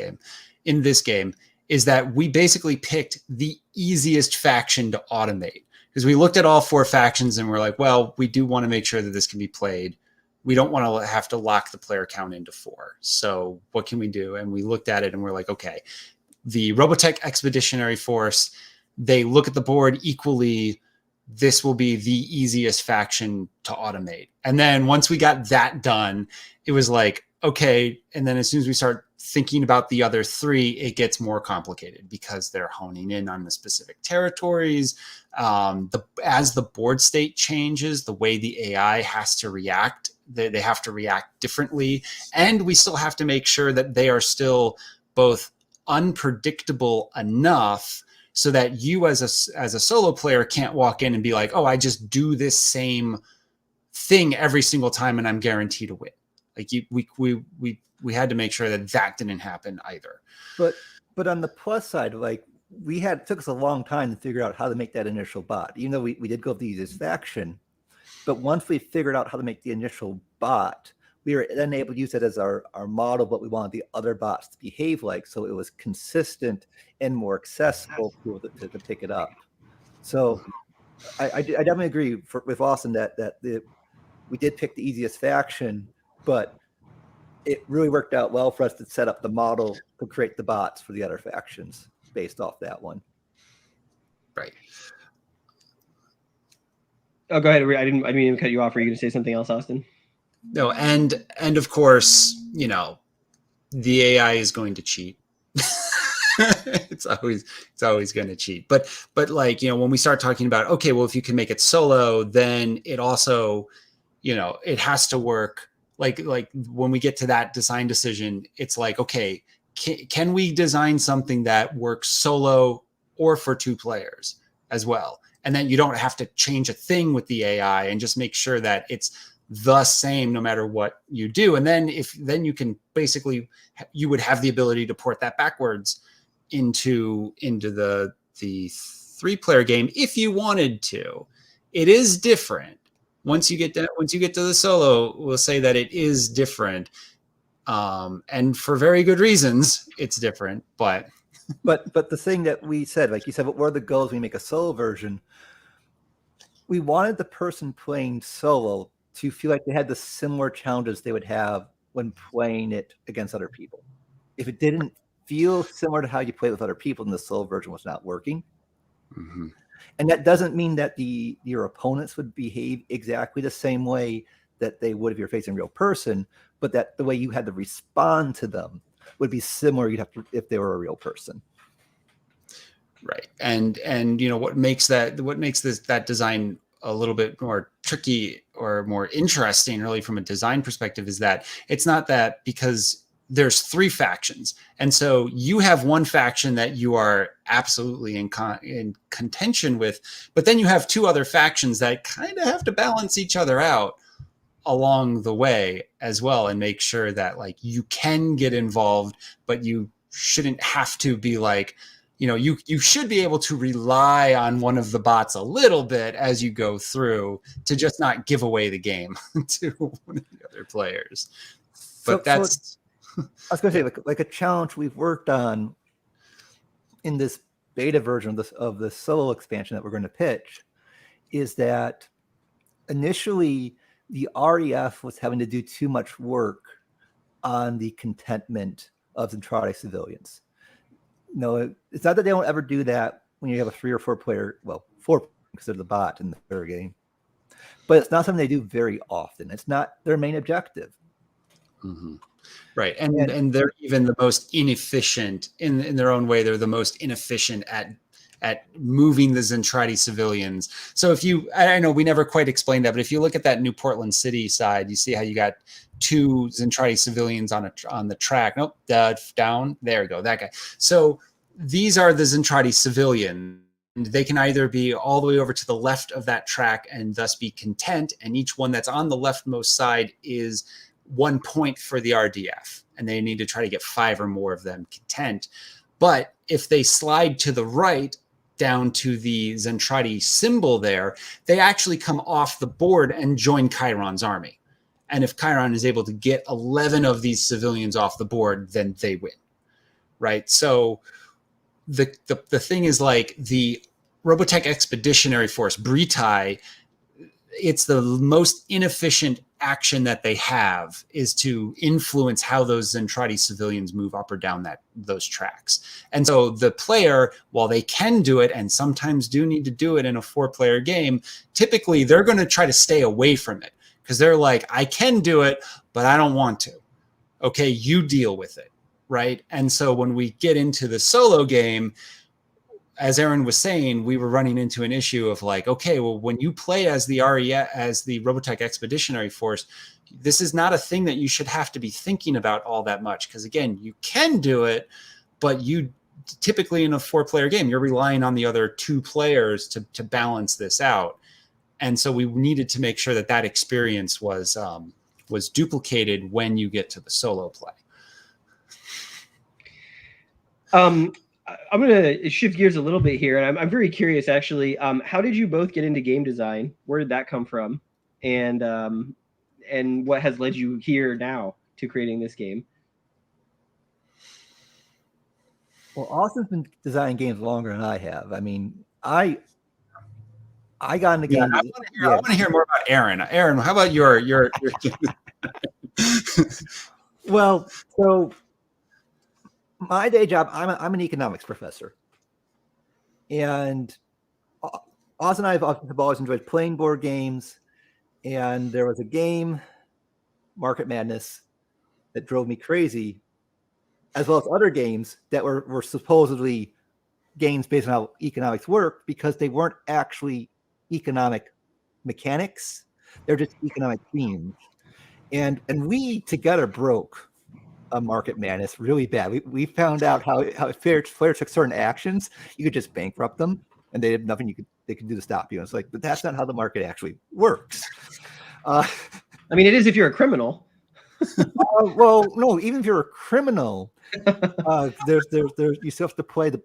game, is that we basically picked the easiest faction to automate, because we looked at all 4 factions and we're like, well, we do want to make sure that this can be played. We don't want to have to lock the player count into 4. So what can we do? And we looked at it and we're like, okay, the Robotech Expeditionary Force, they look at the board equally. This will be the easiest faction to automate. And then once we got that done, it was like, okay. And then as soon as we start thinking about the other 3, it gets more complicated because they're honing in on the specific territories. As the board state changes, the way the AI has to react, they have to react differently. And we still have to make sure that they are still both unpredictable enough so that you as a solo player can't walk in and be like, oh, I just do this same thing every single time and I'm guaranteed to win. Like we had to make sure that didn't happen either. But on the plus side, like it took us a long time to figure out how to make that initial bot. Even though we did go with the easiest faction, but once we figured out how to make the initial bot, we were then able to use it as our model of what we wanted the other bots to behave like, so it was consistent and more accessible to pick it up. So I definitely agree with Austin that we did pick the easiest faction, but it really worked out well for us to set up the model to create the bots for the other factions based off that one. Right. Oh, go ahead. I didn't mean to cut you off. Were you going to say something else, Austin? No, and of course, the AI is going to cheat. It's always going to cheat. But like, when we start talking about, okay, well, if you can make it solo, then it also, it has to work like when we get to that design decision, it's like, okay, can we design something that works solo or for 2 players as well? And then you don't have to change a thing with the AI, and just make sure that it's the same no matter what you do. And then then you can basically, you would have the ability to port that backwards into the 3-player game if you wanted to. It is different. Once you get to the solo, we'll say that it is different. And for very good reasons, it's different. But the thing that we said, like you said, what were the goals when we make a solo version? We wanted the person playing solo to feel like they had the similar challenges they would have when playing it against other people. If it didn't feel similar to how you play with other people, then the solo version was not working. Mm-hmm. And that doesn't mean that your opponents would behave exactly the same way that they would if you're facing a real person, but that the way you had to respond to them would be similar you'd have to if they were a real person. Right. And what makes that design a little bit more tricky or more interesting, really, from a design perspective, is that it's not that, because there's 3 factions, and so you have one faction that you are absolutely in contention with, but then you have 2 other factions that kind of have to balance each other out along the way as well, and make sure that, like, you can get involved, but you shouldn't have to be like, you should be able to rely on one of the bots a little bit as you go through, to just not give away the game to one of the other players. But I was going to say, like a challenge we've worked on in this beta version of the solo expansion that we're going to pitch is that initially the REF was having to do too much work on the contentment of Zentradi civilians. No, it's not that they don't ever do that when you have a 3 or 4 player, 4 because of the bot in the third game, but it's not something they do very often. It's not their main objective. Mm-hmm. Right. And they're even the most inefficient in their own way. They're the most inefficient at moving the Zentradi civilians. So I know we never quite explained that, but if you look at that New Portland City side, you see how you got 2 Zentradi civilians on the track. Nope, down. There we go. That guy. So these are the Zentradi civilians. They can either be all the way over to the left of that track and thus be content, and each one that's on the leftmost side is 1 point for the RDF, and they need to try to get 5 or more of them content. But if they slide to the right down to the Zentradi symbol there, they actually come off the board and join Chiron's army. And if Chiron is able to get 11 of these civilians off the board, then they win, right? So the thing is, like, the Robotech Expeditionary Force, Britai, it's the most inefficient action that they have is to influence how those Zentradi civilians move up or down those tracks. And so the player, while they can do it and sometimes do need to do it in a 4-player game, typically they're going to try to stay away from it because they're like, I can do it, but I don't want to. Okay, you deal with it, right? And so when we get into the solo game, as Aaron was saying, we were running into an issue of like, okay, well, when you play as the as the Robotech Expeditionary Force, this is not a thing that you should have to be thinking about all that much. Because again, you can do it, but you typically in a 4-player game, you're relying on the other 2 players to balance this out. And so we needed to make sure that experience was duplicated when you get to the solo play. I'm going to shift gears a little bit here, and I'm very curious, actually. How did you both get into game design? Where did that come from? And what has led you here now to creating this game? Well, Austin's been designing games longer than I have. I mean, I got into games. I want to hear more about Aaron. Aaron, how about your Well, so my day job, I'm an economics professor, and Oz and I have always enjoyed playing board games. And there was a game, Market Madness, that drove me crazy, as well as other games that were supposedly games based on how economics work, because they weren't actually economic mechanics; they're just economic themes. And we together broke a market madness really bad. We found out how if players took certain actions, you could just bankrupt them, and they had nothing they could do to stop you. And it's like, but that's not how the market actually works. I mean, it is if you're a criminal. Well, no, even if you're a criminal, there's you still have to play the.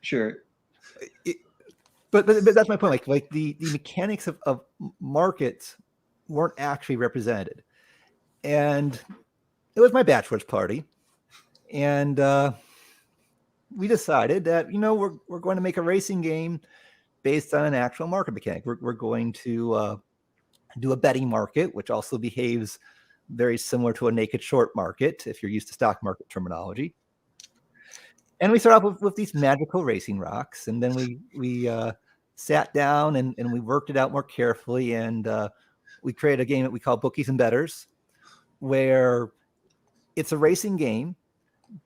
Sure. But that's my point. Like the mechanics of markets weren't actually represented, and it was my bachelor's party, and we decided that we're going to make a racing game based on an actual market mechanic. We're going to do a betting market, which also behaves very similar to a naked short market if you're used to stock market terminology. And we start off with these magical racing rocks, and then we sat down and we worked it out more carefully, and we created a game that we call Bookies and Betters, where it's a racing game,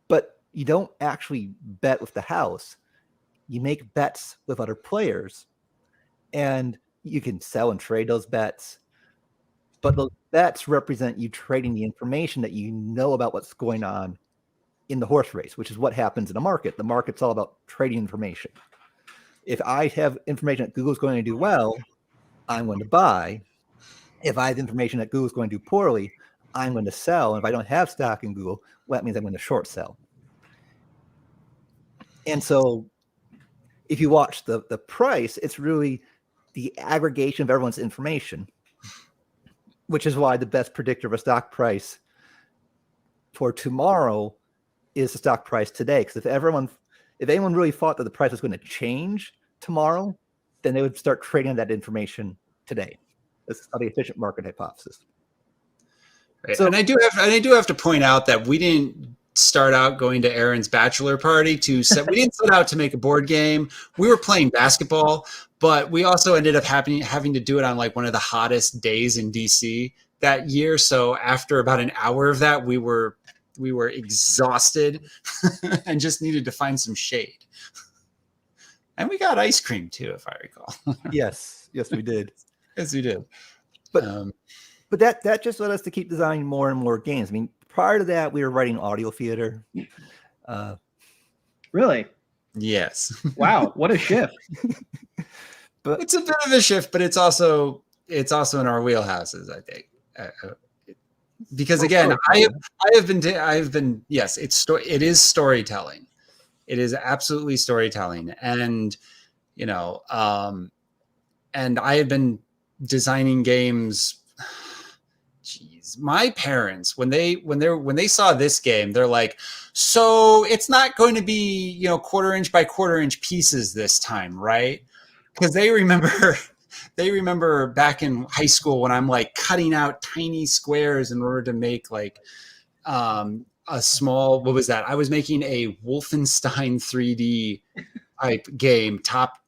but you don't actually bet with the house. You make bets with other players, and you can sell and trade those bets. But those bets represent you trading the information that you know about what's going on in the horse race, which is what happens in a market. The market's all about trading information. If I have information that Google's going to do well, I'm going to buy. If I have information that Google's going to do poorly, I'm going to sell. And if I don't have stock in Google, well, that means I'm going to short sell. And so if you watch the price, it's really the aggregation of everyone's information, which is why the best predictor of a stock price for tomorrow is the stock price today. Because if anyone really thought that the price was going to change tomorrow, then they would start trading that information today. That's the efficient market hypothesis. Right. So, and I do have to point out that we didn't start out going to Aaron's bachelor party we didn't set out to make a board game. We were playing basketball, but we also ended up having to do it on like one of the hottest days in DC that year. So after about an hour of that, we were exhausted and just needed to find some shade. And we got ice cream too, if I recall. Yes, we did. Yes, we did. But that just led us to keep designing more and more games. I mean, prior to that, we were writing audio theater. Really? Yes. Wow, what a shift! But it's a bit of a shift, but it's also in our wheelhouses, I think. Because again, I have been yes, it is storytelling. It is absolutely storytelling, and and I have been designing games. Jeez, my parents when they saw this game, they're like, so it's not going to be quarter inch by quarter inch pieces this time, right? Because they remember back in high school when I'm like cutting out tiny squares in order to make like a small, what was that? I was making a Wolfenstein 3D type game, top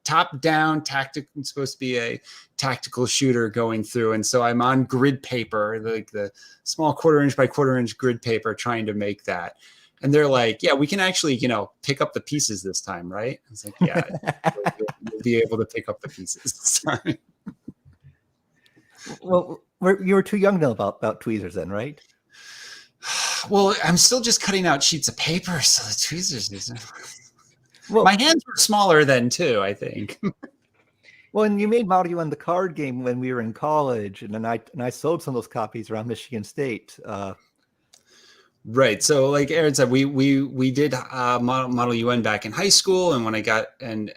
down tactical. It's supposed to be a tactical shooter going through, and so I'm on grid paper, like the small quarter inch by quarter inch grid paper, trying to make that. And they're like, yeah, we can actually, pick up the pieces this time, right? I was like, yeah, you'll be able to pick up the pieces this time. Well, you were too young to know about tweezers then, right? Well, I'm still just cutting out sheets of paper, so the tweezers. Well, my hands were smaller then too, I think. Well, and you made Model UN the card game when we were in college, and then I sold some of those copies around Michigan State. Right. So like Aaron said, we did Model UN back in high school, and when I got and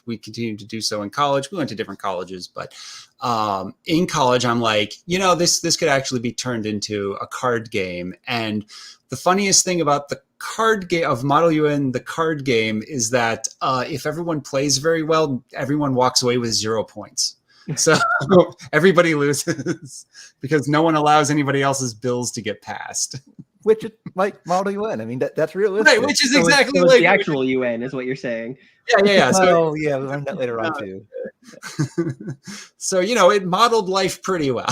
we continued to do so in college. We went to different colleges, but in college I'm like, this could actually be turned into a card game. And the funniest thing about the card game of Model UN, the card game, is that if everyone plays very well, everyone walks away with 0 points. So everybody loses because no one allows anybody else's bills to get passed. Which is like Model UN. I mean, that's realistic. Right, which is exactly like the actual UN is what you're saying. Yeah. So, we learned that later on too. So, it modeled life pretty well.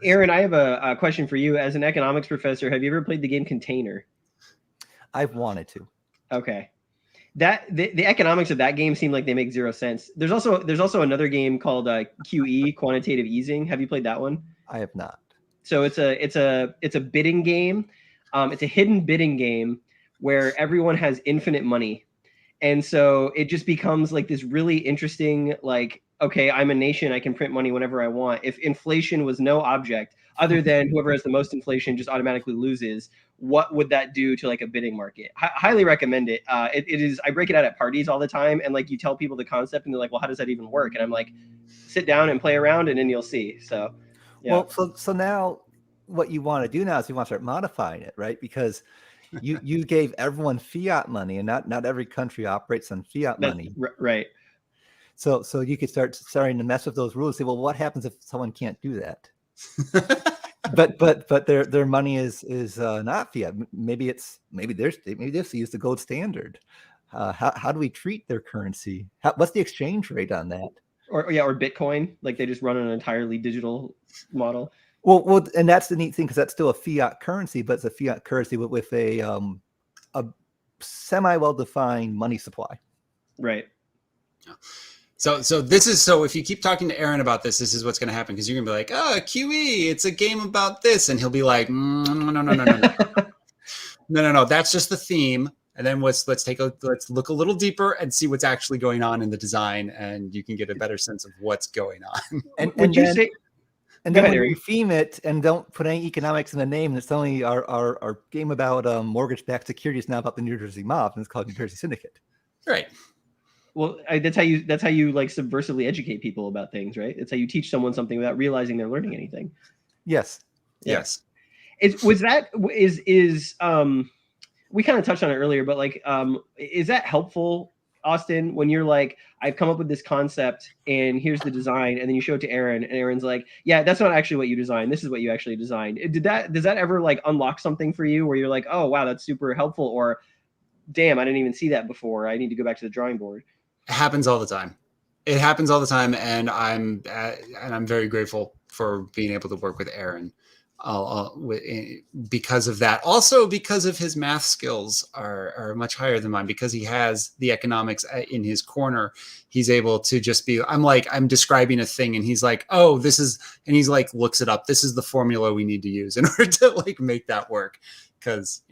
Aaron, I have a question for you. As an economics professor, have you ever played the game Container? I've wanted to. Okay. The economics of that game seem like they make zero sense. There's also another game called QE, Quantitative Easing. Have you played that one? I have not. So it's a bidding game. It's a hidden bidding game where everyone has infinite money. And so it just becomes like this really interesting, like, okay, I'm a nation, I can print money whenever I want. If inflation was no object other than whoever has the most inflation just automatically loses, what would that do to like a bidding market? Highly recommend it. It is, I break it out at parties all the time, and like you tell people the concept and they're like, well, how does that even work? And I'm like, sit down and play around and then you'll see. So yeah. Well, so now what you want to do now is you want to start modifying it, right? Because you gave everyone fiat money, and not every country operates on fiat money. Right. So you could starting to mess with those rules. Say, well, what happens if someone can't do that? but their money is not fiat. Maybe they use the gold standard. How do we treat their currency? What's the exchange rate on that? Or Bitcoin, like they just run an entirely digital model. Well, and that's the neat thing, because that's still a fiat currency, but it's a fiat currency with a semi-well-defined money supply. Right. So if you keep talking to Aaron about this is what's going to happen, because you're going to be like, oh, QE, it's a game about this, and he'll be like, no, that's just the theme. And then let's look a little deeper and see what's actually going on in the design, and you can get a better sense of what's going on. And then when you theme it and don't put any economics in the name, it's only our game about mortgage-backed securities now about the New Jersey mob, and it's called New Jersey Syndicate. Right. Well, that's how you like subversively educate people about things, right? It's how you teach someone something without realizing they're learning anything. Yes. Yeah. Yes. We kind of touched on it earlier, but like, is that helpful, Austin, when you're like, I've come up with this concept and here's the design, and then you show it to Aaron and Aaron's like, yeah, that's not actually what you designed. This is what you actually designed. Does that ever like unlock something for you where you're like, oh, wow, that's super helpful, or damn, I didn't even see that before, I need to go back to the drawing board? It happens all the time. And I'm very grateful for being able to work with Aaron because of that. Also because of his math skills are much higher than mine, because he has the economics in his corner. He's able to just be, I'm describing a thing and he's like, oh, this is, and he's like, looks it up. This is the formula we need to use in order to like make that work. Because,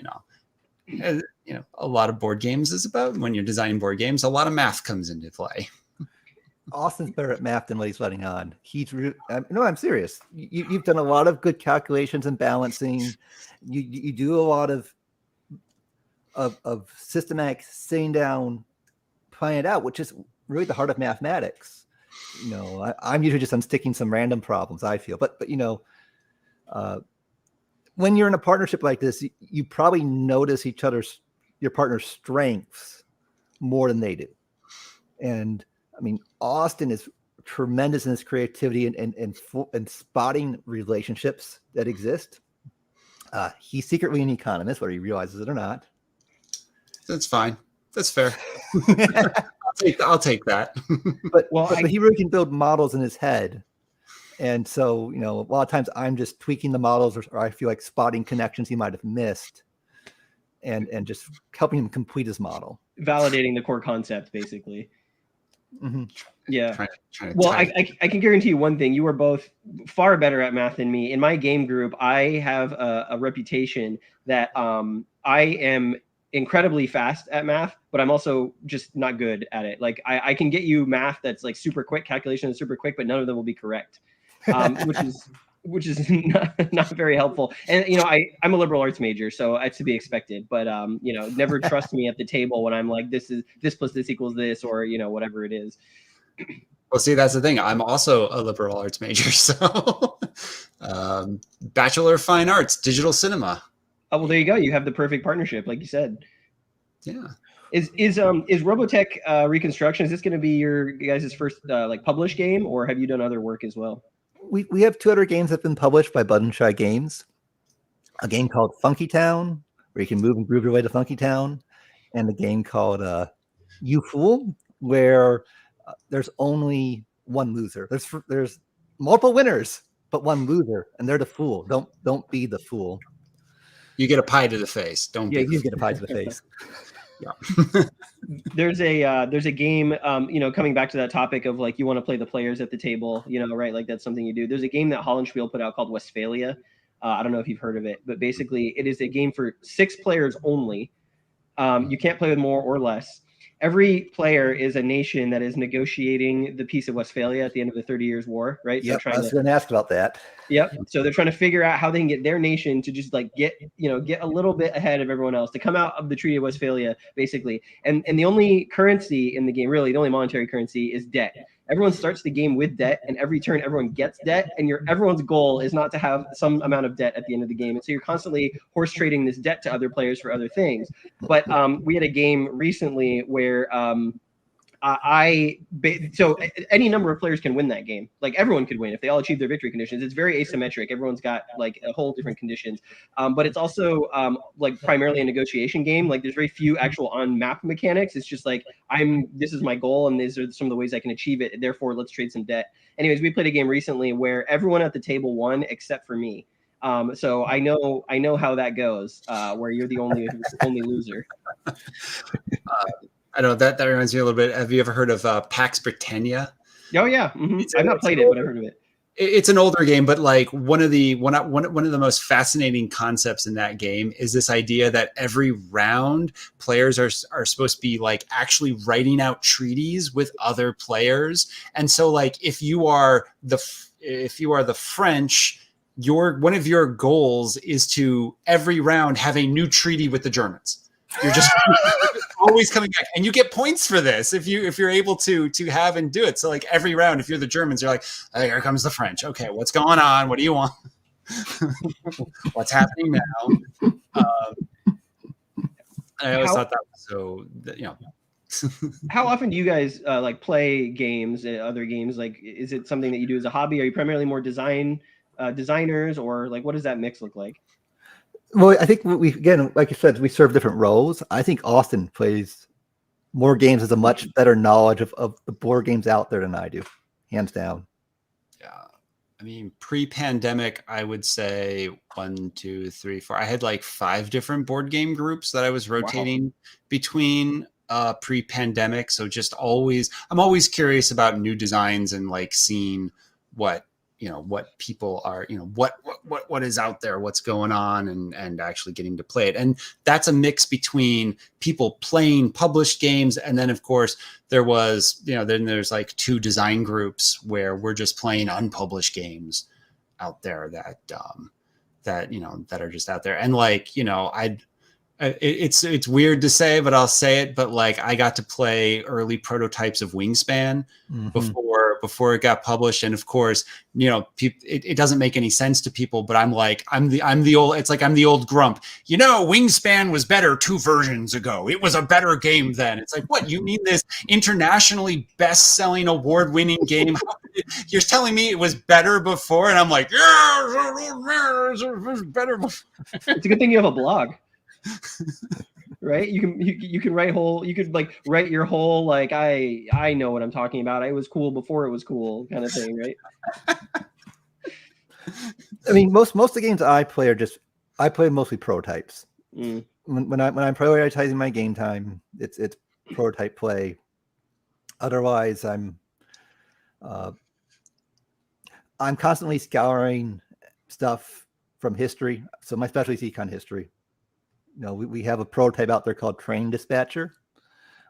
a lot of board games is about, when you're designing board games, a lot of math comes into play. Austin's better at math than what he's letting on. No, I'm serious. You've done a lot of good calculations and balancing. You do a lot of systematic sitting down, planning it out, which is really the heart of mathematics. I'm usually just unsticking some random problems, I feel, but when you're in a partnership like this, you probably notice your partner's strengths more than they do. And I mean, Austin is tremendous in his creativity and spotting relationships that exist. He's secretly an economist, whether he realizes it or not. That's fine. That's fair. I'll take that. But he really can build models in his head. And so, a lot of times I'm just tweaking the models, or I feel like spotting connections he might have missed, and just helping him complete his model. Validating the core concept, basically. Mm-hmm. Yeah. I can guarantee you one thing. You are both far better at math than me. In my game group, I have a reputation that I am incredibly fast at math, but I'm also just not good at it. Like I can get you math that's like super quick, calculations super quick, but none of them will be correct. Which is not very helpful. And I'm a liberal arts major, so it's to be expected. But never trust me at the table when I'm like, this plus this equals this, or whatever it is. Well, see, that's the thing. I'm also a liberal arts major, so Bachelor of Fine Arts, digital cinema. Oh, well, there you go. You have the perfect partnership, like you said. Yeah. Is Robotech Reconstruction? Is this going to be your guys' first like published game, or have you done other work as well? We have 2 other games that have been published by Bud and Shy Games. A game called Funky Town, where you can move and groove your way to Funky Town, and a game called You Fool, where there's only one loser. There's multiple winners, but one loser, and they're the fool. Don't be the fool. You get a pie to the face. You get a pie to the face. Yeah. There's a game, coming back to that topic of like, you want to play the players at the table, right? Like that's something you do. There's a game that Hollandspiel put out called Westphalia, I don't know if you've heard of it, but basically it is a game for 6 players only. You can't play with more or less. Every player is a nation that is negotiating the Peace of Westphalia at the end of the 30 Years' War, right? Yep, I was going to ask about that. Yep. So they're trying to figure out how they can get their nation to just like get a little bit ahead of everyone else, to come out of the Treaty of Westphalia, basically. And the only currency in the game, really, the only monetary currency is debt. Everyone starts the game with debt, and every turn everyone gets debt, and everyone's goal is not to have some amount of debt at the end of the game. And so you're constantly horse trading this debt to other players for other things. But we had a game recently where so any number of players can win that game. Like everyone could win if they all achieve their victory conditions. It's very asymmetric. Everyone's got like a whole different conditions, but it's also like primarily a negotiation game. Like there's very few actual on map mechanics. It's just like this is my goal, and these are some of the ways I can achieve it. Therefore, let's trade some debt. Anyways, we played a game recently where everyone at the table won except for me. So I know how that goes, where you're the only loser. I know that reminds me a little bit. Have you ever heard of Pax Britannia? Oh yeah, I've not played it, but I've heard of it. It's an older game, but like one of the most fascinating concepts in that game is this idea that every round players are supposed to be like actually writing out treaties with other players. And so like if you are the French, one of your goals is to every round have a new treaty with the Germans. You're just always coming back, and you get points for this if you're able to have and do it. So like every round, if you're the Germans, you're like, oh, here comes the French. Okay, what's going on? What do you want? What's happening now? I always thought that was so, How often do you guys like play games, other games? Like, is it something that you do as a hobby? Are you primarily more designers, or like what does that mix look like? Well, I think again, like you said, we serve different roles. I think Austin plays more games, has a much better knowledge of the board games out there than I do, hands down. Yeah. I mean, pre-pandemic, I would say 1, 2, 3, 4. I had like 5 different board game groups that I was rotating between pre-pandemic. So I'm always curious about new designs and like seeing what people are, what is out there, what's going on, and actually getting to play it. And that's a mix between people playing published games. And then of course then there's like 2 design groups where we're just playing unpublished games out there that are just out there. And like, it's weird to say, but I'll say it. But like, I got to play early prototypes of Wingspan before it got published, and of course, it doesn't make any sense to people. But I'm the old. It's like I'm the old grump. Wingspan was better 2 versions ago. It was a better game then. It's like, what, you mean this internationally best-selling, award-winning game? You're telling me it was better before? And I'm like, yeah, it was better before. It's a good thing you have a blog. Right, you can write your whole like I know what I'm talking about. It was cool before it was cool kind of thing, right? I mean, most of the games I play I play mostly prototypes. When I'm prioritizing my game time, it's prototype play. Otherwise, I'm constantly scouring stuff from history. So my specialty is econ history. We have a prototype out there called Train Dispatcher,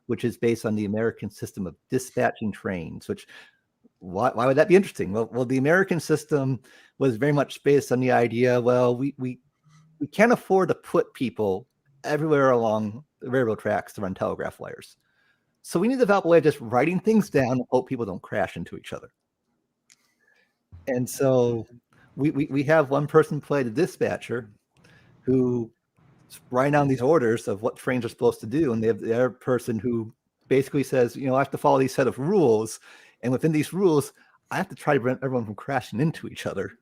which is based on the American system of dispatching trains. Why would that be interesting? Well, the American system was very much based on the idea, we can't afford to put people everywhere along the railroad tracks to run telegraph wires. So we need to develop a way of just writing things down and hope people don't crash into each other. And so we have one person play the dispatcher who writing down these orders of what trains are supposed to do, and they have the other person who basically says, I have to follow these set of rules, and within these rules, I have to try to prevent everyone from crashing into each other.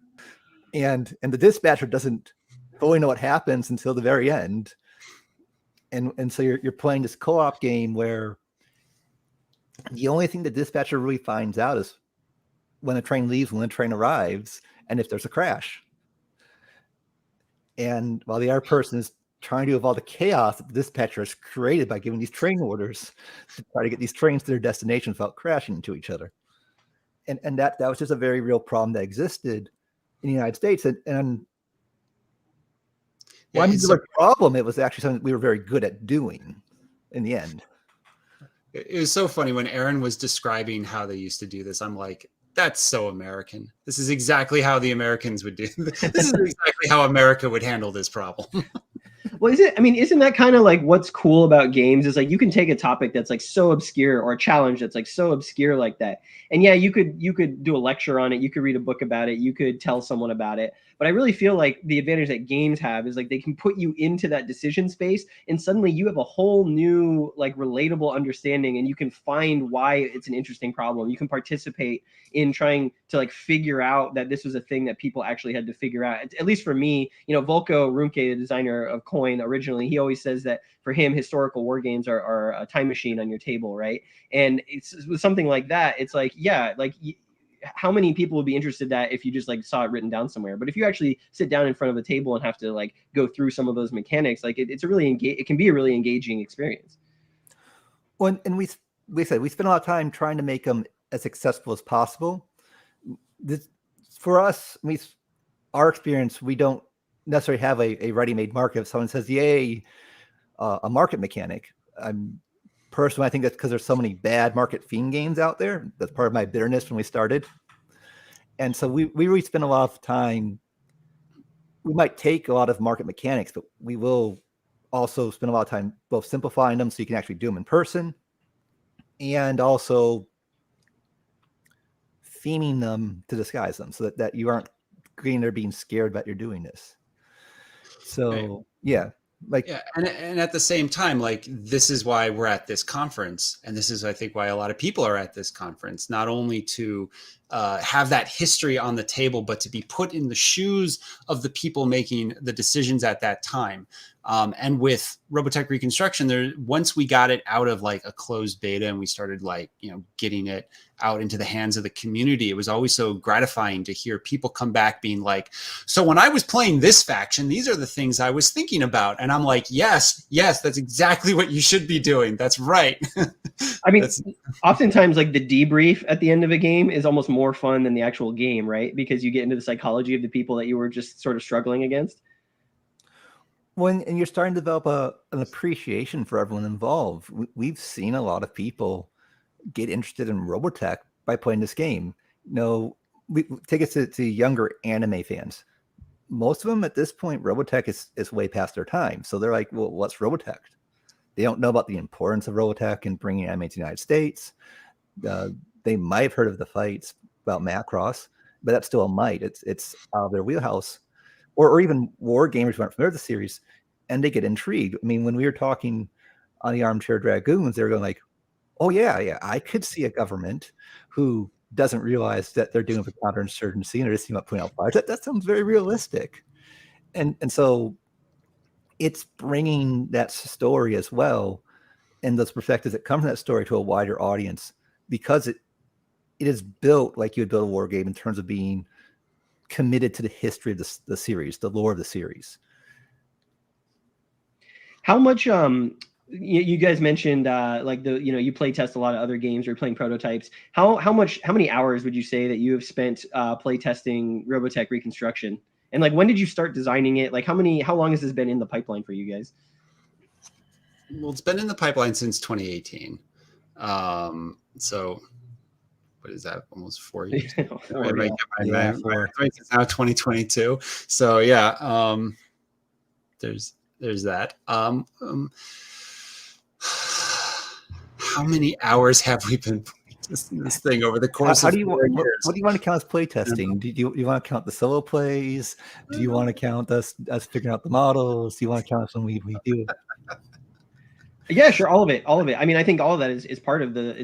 And the dispatcher doesn't fully know what happens until the very end, and so you're playing this co-op game where the only thing the dispatcher really finds out is when a train leaves, when a train arrives, and if there's a crash. And while the other person is trying to avoid the chaos that the dispatcher has created by giving these train orders to try to get these trains to their destinations without crashing into each other. And that was just a very real problem that existed in the United States. And Well, I mean, the problem, it was actually something we were very good at doing in the end. It was so funny when Aaron was describing how they used to do this. I'm like, that's so American. This is exactly how the Americans would do. This is exactly how America would handle this problem. Well, isn't that kind of like what's cool about games is like you can take a topic that's like so obscure or a challenge that's like so obscure like that. And yeah, you could do a lecture on it. You could read a book about it. You could tell someone about it. But I really feel like the advantage that games have is like they can put you into that decision space and suddenly you have a whole new like relatable understanding and you can find why it's an interesting problem. You can participate in trying to like figure out that this was a thing that people actually had to figure out. At least for me, Volko Rumke, the designer of Coin originally, he always says that for him, historical war games are a time machine on your table, right? And it's with something like that, it's like, yeah, like how many people would be interested in that if you just like saw it written down somewhere? But if you actually sit down in front of a table and have to like go through some of those mechanics, like it can be a really engaging experience. Well, and we said we spent a lot of time trying to make them as accessible as possible. For us, our experience, we don't necessarily have a ready-made market. If someone says, yay, a market mechanic, personally, I think that's because there's so many bad market theme games out there. That's part of my bitterness when we started. And so we really spend a lot of time. We might take a lot of market mechanics, but we will also spend a lot of time both simplifying them so you can actually do them in person and also theming them to disguise them so that you aren't getting there being scared that you're doing this. So, yeah. And at the same time, like this is why we're at this conference, and this is I think why a lot of people are at this conference, not only to have that history on the table, but to be put in the shoes of the people making the decisions at that time. And with Robotech Reconstruction, once we got it out of like a closed beta and we started like getting it out into the hands of the community, it was always so gratifying to hear people come back being like, so when I was playing this faction, these are the things I was thinking about. And I'm like, yes, that's exactly what you should be doing. That's right. I mean, oftentimes like the debrief at the end of a game is almost more fun than the actual game, right? Because you get into the psychology of the people that you were just sort of struggling against. And you're starting to develop an appreciation for everyone involved. We've seen a lot of people get interested in Robotech by playing this game. We take it to younger anime fans. Most of them at this point, Robotech is way past their time. So they're like, well, what's Robotech? They don't know about the importance of Robotech and bringing anime to the United States. They might have heard of the fights about Macross, but that's still a might. It's out of their wheelhouse. Or even war gamers who aren't familiar with the series, and they get intrigued. I mean, when we were talking on the Armchair Dragoons, they were going like, oh, yeah, I could see a government who doesn't realize that they're doing a counterinsurgency and they're just about putting out fires. That sounds very realistic. And so it's bringing that story as well and those perspectives that come from that story to a wider audience because it is built like you would build a war game in terms of being committed to the history of the series, the lore of the series. How much you guys mentioned like you play test a lot of other games or playing prototypes. How many hours would you say that you have spent play testing Robotech Reconstruction? And like when did you start designing it? Like how long has this been in the pipeline for you guys? Well, it's been in the pipeline since 2018. So what is that? Almost 4 years. It's now 2022. So yeah, there's that. How many hours have we been playtesting this thing over the course of 4 years? What do you want to count as playtesting? Do you want to count the solo plays? Do you want to count us figuring out the models? Do you want to count us when we do it? Yeah, sure, all of it. I mean, I think all of that is part of the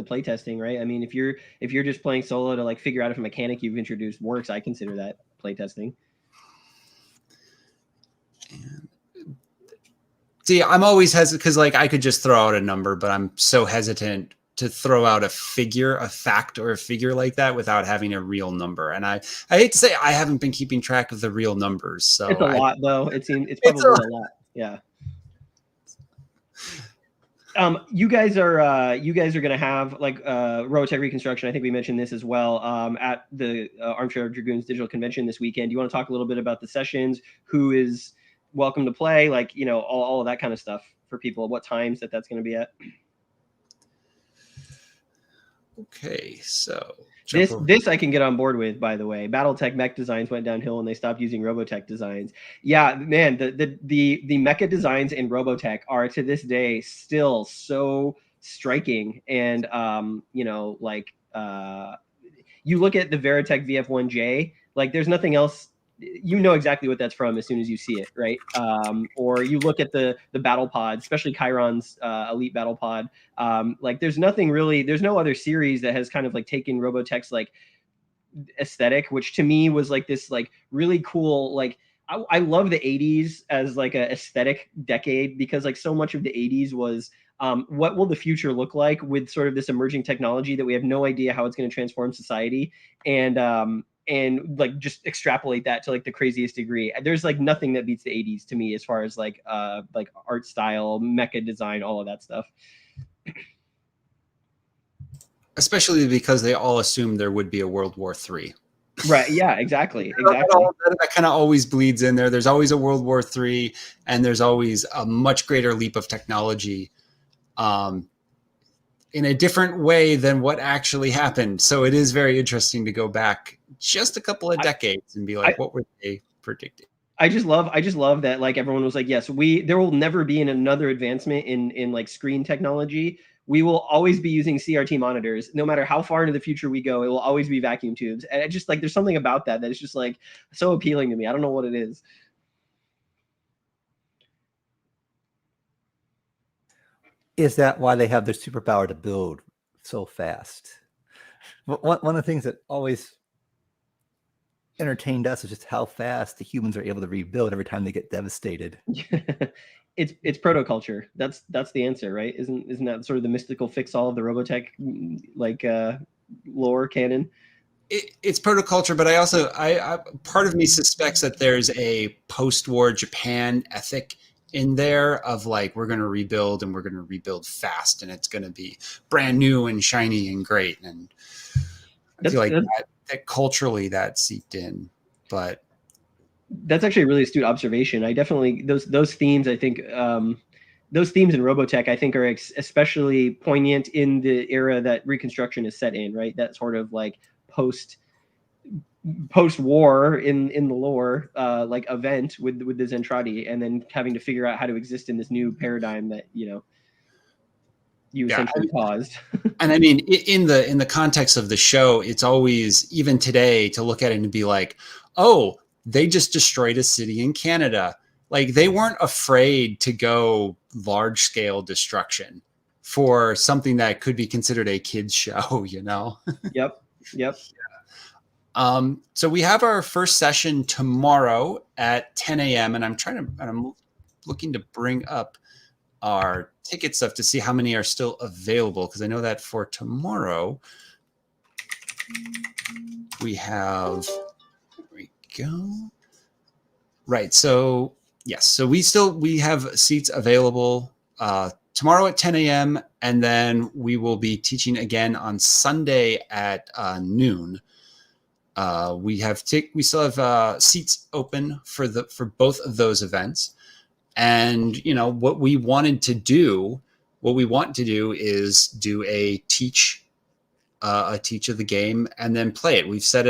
playtesting, right? I mean, if you're just playing solo to like figure out if a mechanic you've introduced works, I consider that playtesting. See, I'm always hesitant because like I could just throw out a number, but I'm so hesitant to throw out a fact or a figure like that without having a real number. And I hate to say I haven't been keeping track of the real numbers. So it's a lot though. It's probably a lot. Yeah. You guys are going to have like Robotech Reconstruction. I think we mentioned this as well at the Armchair Dragoons Digital Convention this weekend. Do you want to talk a little bit about the sessions? Who is welcome to play, like, you know, all of that kind of stuff for people, what times that's going to be at. Okay, so this I can get on board with, by the way. Battletech mech designs went downhill and they stopped using Robotech designs. Yeah, man, the mecha designs in Robotech are to this day still so striking. And you know, like you look at the Veritech VF1J, like there's nothing else. You know exactly what that's from as soon as you see it, right? Or you look at the battle pod, especially Chiron's Elite Battle Pod. Like there's nothing really, there's no other series that has kind of like taken Robotech's like aesthetic, which to me was like this like really cool, like I love the 80s as like a aesthetic decade, because like so much of the 80s was what will the future look like with sort of this emerging technology that we have no idea how it's going to transform society, and like just extrapolate that to like the craziest degree. There's like nothing that beats the 80s to me as far as like art style, mecha design, all of that stuff. Especially because they all assumed there would be a World War III. Right. Yeah, exactly. That kind of always bleeds in there. There's always a World War III, and there's always a much greater leap of technology in a different way than what actually happened. So it is very interesting to go back just a couple of decades and be like, what were they predicting? I just love that like everyone was like, yes, there will never be another advancement in like screen technology. We will always be using CRT monitors. No matter how far into the future we go, it will always be vacuum tubes. And I just like, there's something about that is just like so appealing to me. I don't know what it is. Is that why they have their superpower to build so fast? One of the things that always entertained us is just how fast the humans are able to rebuild every time they get devastated. It's protoculture. That's the answer, right? Isn't that sort of the mystical fix-all of the Robotech like lore canon? It's protoculture, but I part of me suspects that there's a post-war Japan ethic in there of like, we're going to rebuild and we're going to rebuild fast, and it's going to be brand new and shiny and great. And I feel like that culturally that seeped in, but that's actually a really astute observation. I definitely, those themes, I think, those themes in Robotech, I think, are especially poignant in the era that Reconstruction is set in, right? That sort of like post-war in the lore, like event with the Zentradi, and then having to figure out how to exist in this new paradigm that, you know, you essentially caused. And I mean, in the context of the show, it's always, even today, to look at it and be like, oh, they just destroyed a city in Canada. Like, they weren't afraid to go large scale destruction for something that could be considered a kid's show, you know? Yep. So we have our first session tomorrow at 10 a.m. and I'm looking to bring up our ticket stuff to see how many are still available, because I know that for tomorrow we have, there we go. Right. So yes. So we have seats available tomorrow at 10 a.m. and then we will be teaching again on Sunday at noon. We still have seats open for both of those events. And, you know, what we want to do is do a teach of the game and then play it. We've set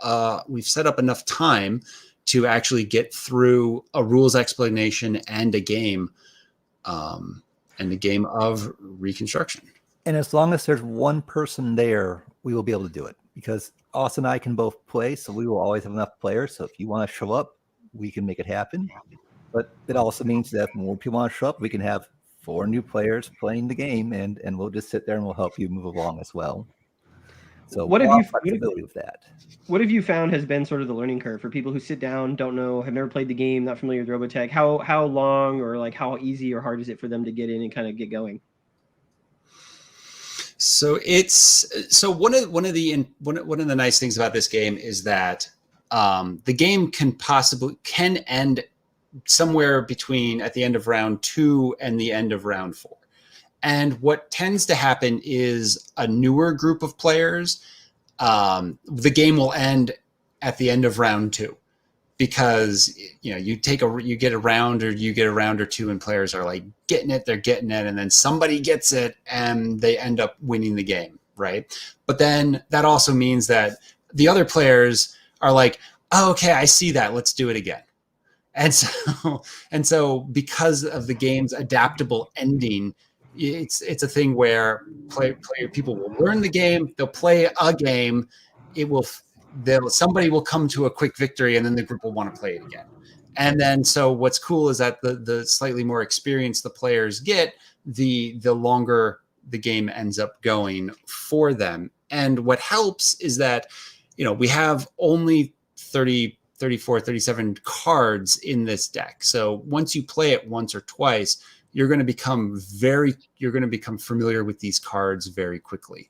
up enough time to actually get through a rules explanation and a game of Reconstruction. And as long as there's one person there, we will be able to do it, because Austin and I can both play, so we will always have enough players. So if you want to show up, we can make it happen. But it also means that more people want to show up, we can have 4 new players playing the game, and we'll just sit there and we'll help you move along as well. So what have flexibility with that? What have you found has been sort of the learning curve for people who sit down, don't know, have never played the game, not familiar with Robotech? How long or like how easy or hard is it for them to get in and kind of get going? So one of the nice things about this game is that the game can end somewhere between at the end of round 2 and the end of round 4. And what tends to happen is a newer group of players, the game will end at the end of round 2. because you get a round or two and players are like they're getting it, and then somebody gets it and they end up winning the game, right? But then that also means that the other players are like, oh, okay, I see that, let's do it again. And so because of the game's adaptable ending, it's a thing where people will learn the game, they'll play a game, somebody will come to a quick victory, and then the group will want to play it again. And then so what's cool is that the slightly more experience the players get, the longer the game ends up going for them. And what helps is that we have only 34, 37 cards in this deck. So once you play it once or twice, you're going to become familiar with these cards very quickly.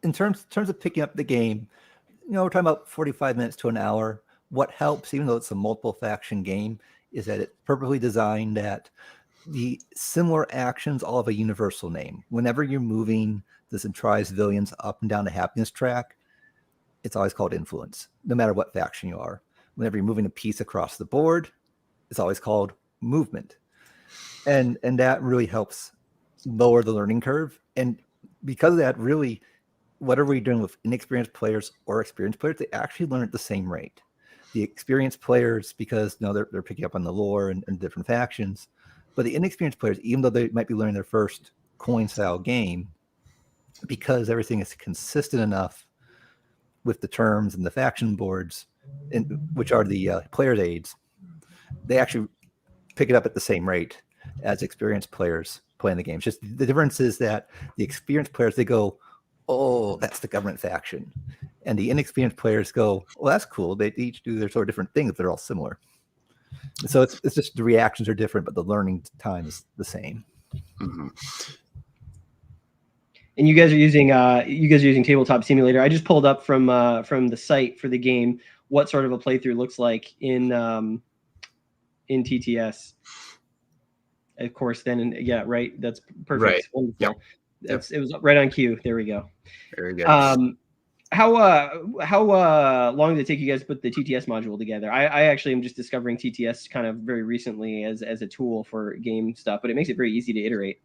In terms of picking up the game, we're talking about 45 minutes to an hour. What helps, even though it's a multiple faction game, is that it's perfectly designed that the similar actions all have a universal name. Whenever you're moving the Zentradi Rebellions up and down the happiness track, it's always called influence, no matter what faction you are. Whenever you're moving a piece across the board, it's always called movement. And that really helps lower the learning curve. And because of that, really, whatever you're doing with inexperienced players or experienced players, they actually learn at the same rate. The experienced players, because they're picking up on the lore and different factions, but the inexperienced players, even though they might be learning their first coin-style game, because everything is consistent enough with the terms and the faction boards, which are the players' aids, they actually pick it up at the same rate as experienced players playing the game. It's just the difference is that the experienced players, they go, oh, that's the government faction. And the inexperienced players go, well, that's cool. They each do their sort of different things, but they're all similar. So it's just the reactions are different, but the learning time is the same. Mm-hmm. And you guys are using Tabletop Simulator. I just pulled up from the site for the game what sort of a playthrough looks like in TTS. Of course, then yeah, right. That's perfect. Right. Wonderful. Yep. It was right on cue. There we go. Very good. How long did it take you guys to put the TTS module together? I actually am just discovering TTS kind of very recently as a tool for game stuff, but it makes it very easy to iterate.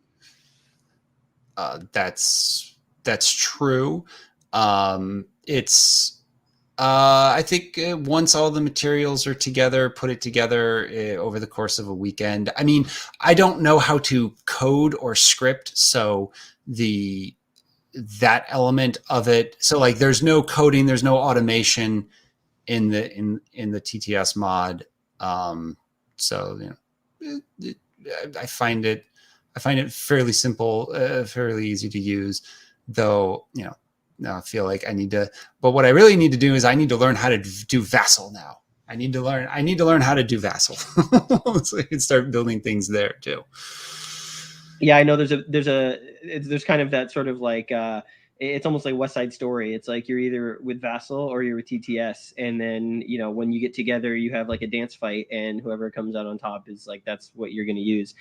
That's true. It's I think once all the materials are together, put it together over the course of a weekend. I mean, I don't know how to code or script, so that element of it. So like, there's no coding, there's no automation in the TTS mod. So I find it fairly simple, fairly easy to use, though, now I feel like I need to, but what I really need to do is I need to learn how to do Vassal now. I need to learn how to do Vassal so I can start building things there too. Yeah, I know there's kind of that sort of like, it's almost like West Side Story. It's like you're either with Vassal or you're with TTS. And then, when you get together, you have like a dance fight, and whoever comes out on top is like, that's what you're going to use.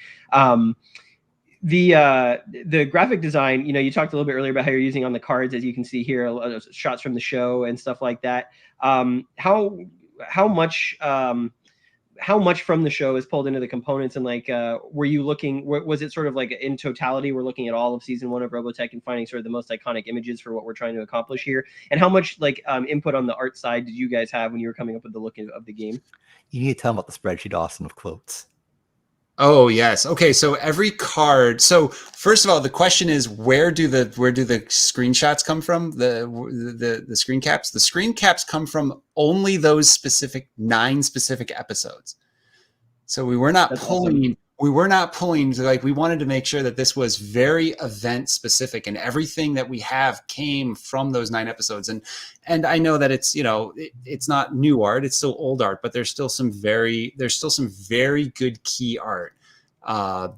The graphic design, you talked a little bit earlier about how you're using on the cards, as you can see here, shots from the show and stuff like that. How much from the show is pulled into the components, and like, were you looking, was it sort of like in totality, we're looking at all of season 1 of Robotech and finding sort of the most iconic images for what we're trying to accomplish here? And how much like input on the art side did you guys have when you were coming up with the look of the game? You need to tell them about the spreadsheet, Austin, of quotes. Oh yes. Okay. So every card. So first of all, the question is, where do the screenshots come from? The screen caps. The screen caps come from only those 9 specific episodes. So we were not That's pulling. Awesome. We were not pulling. Like, we wanted to make sure that this was very event specific, and everything that we have came from those 9 episodes. And I know that it's it's not new art; it's still old art, but there's still some very good key art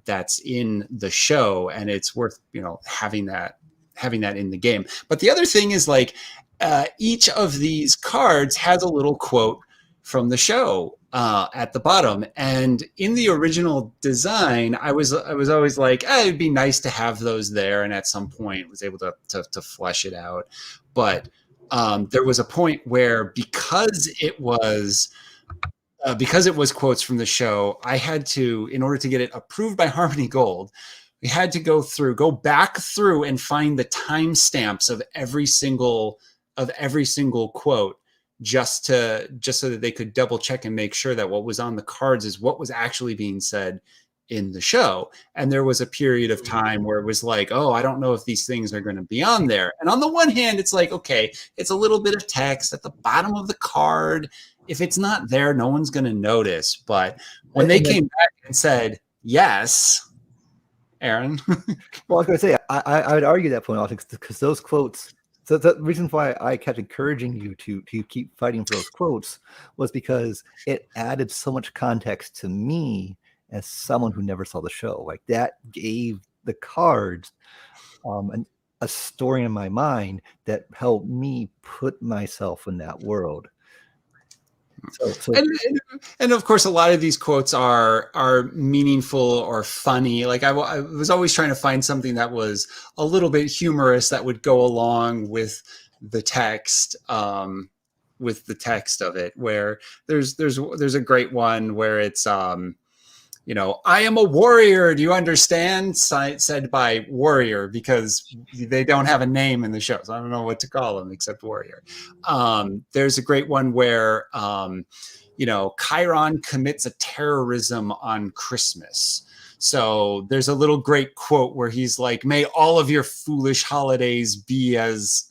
that's in the show, and it's worth having that in the game. But the other thing is, like, each of these cards has a little quote from the show at the bottom. And in the original design, I was always like, it'd be nice to have those there, and at some point was able to flesh it out. But there was a point where because it was quotes from the show, I had to, in order to get it approved by Harmony Gold, we had to go back through and find the timestamps of every single quote, just so that they could double check and make sure that what was on the cards is what was actually being said in the show. And there was a period of time where it was like, oh, I don't know if these things are going to be on there. And on the one hand, it's like, okay, it's a little bit of text at the bottom of the card. If it's not there, no one's going to notice. But when they came back and said, yes, Aaron. Well, I was going to say, I would argue that point, Alex, because those quotes, so the reason why I kept encouraging you to keep fighting for those quotes was because it added so much context to me as someone who never saw the show. Like, that gave the cards a story in my mind that helped me put myself in that world. And of course, a lot of these quotes are meaningful or funny. Like I was always trying to find something that was a little bit humorous that would go along with the text, of it. Where there's a great one where it's I am a warrior. Do you understand? Said by Warrior, because they don't have a name in the show. So I don't know what to call them except Warrior. There's a great one where, Chiron commits a terrorism on Christmas. So there's a little great quote where he's like, may all of your foolish holidays be as